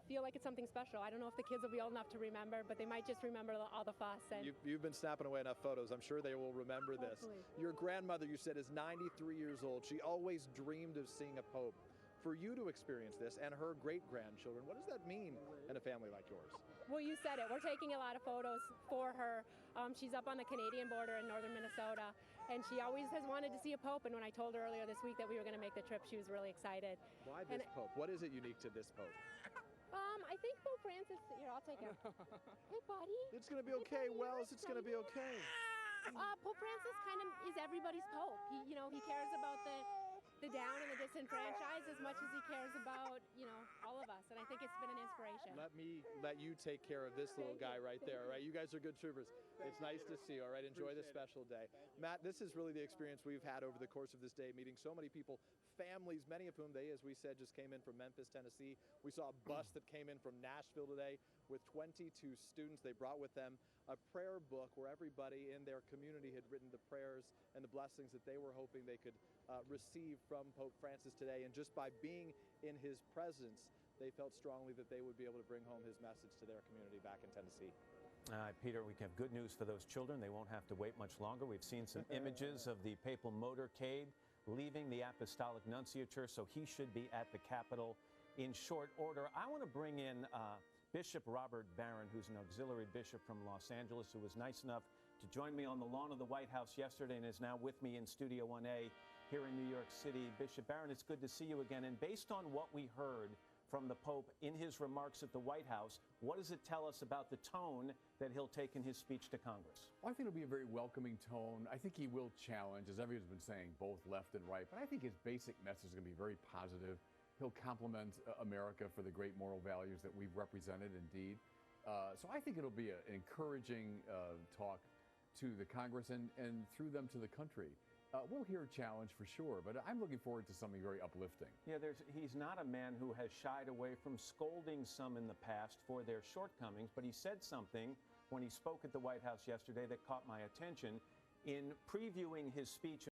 S19: feel like it's something special. I don't know if the kids will be old enough to remember, but they might just remember all the fuss. And
S18: you've been snapping away enough photos. I'm sure they will remember this. Your grandmother, you said, is 93 years old. She always dreamed of seeing a pope. For you to experience this and her great-grandchildren, what does that mean in a family like yours?
S19: Well, you said it. We're taking a lot of photos for her. She's up on the Canadian border in northern Minnesota, and she always has wanted to see a pope. And when I told her earlier this week that we were going to make the trip, she was really excited.
S18: Why this pope? What is it unique to this pope?
S19: I think Pope Francis. Here, I'll take it. Hey, buddy.
S18: It's going to be okay, Wells. It's going to be okay.
S19: Pope Francis kind of is everybody's pope. He cares about the down and the disenfranchised as much as he cares about, all of us. And I think it's been an inspiration.
S18: Let me let you take care of this little guy right there, all right? You guys are good troopers. It's nice to see you, all right? Enjoy this special day. Matt, this is really the experience we've had over the course of this day, meeting so many people, families, many of whom they, as we said, just came in from Memphis, Tennessee. We saw a bus that came in from Nashville today with 22 students. They brought with them a prayer book where everybody in their community had written the prayers and the blessings that they were hoping they could receive from Pope Francis today. And just by being in his presence, they felt strongly that they would be able to bring home his message to their community back in Tennessee.
S17: Peter, we have good news for those children. They won't have to wait much longer. We've seen some images of the papal motorcade leaving the Apostolic Nunciature, so he should be at the Capitol in short order. I want to bring in Bishop Robert Barron, who's an auxiliary bishop from Los Angeles, who was nice enough joined me on the lawn of the White House yesterday and is now with me in Studio 1A here in New York City. Bishop Barron, it's good to see you again. And based on what we heard from the Pope in his remarks at the White House, what does it tell us about the tone that he'll take in his speech to Congress?
S11: Well, I think it'll be a very welcoming tone. I think he will challenge, as everyone's been saying, both left and right. But I think his basic message is going to be very positive. He'll compliment America for the great moral values that we've represented, indeed. So I think it'll be an encouraging talk to the Congress and through them to the country. We'll hear a challenge for sure, but I'm looking forward to something very uplifting.
S17: Yeah, he's not a man who has shied away from scolding some in the past for their shortcomings, but he said something when he spoke at the White House yesterday that caught my attention. In previewing his speech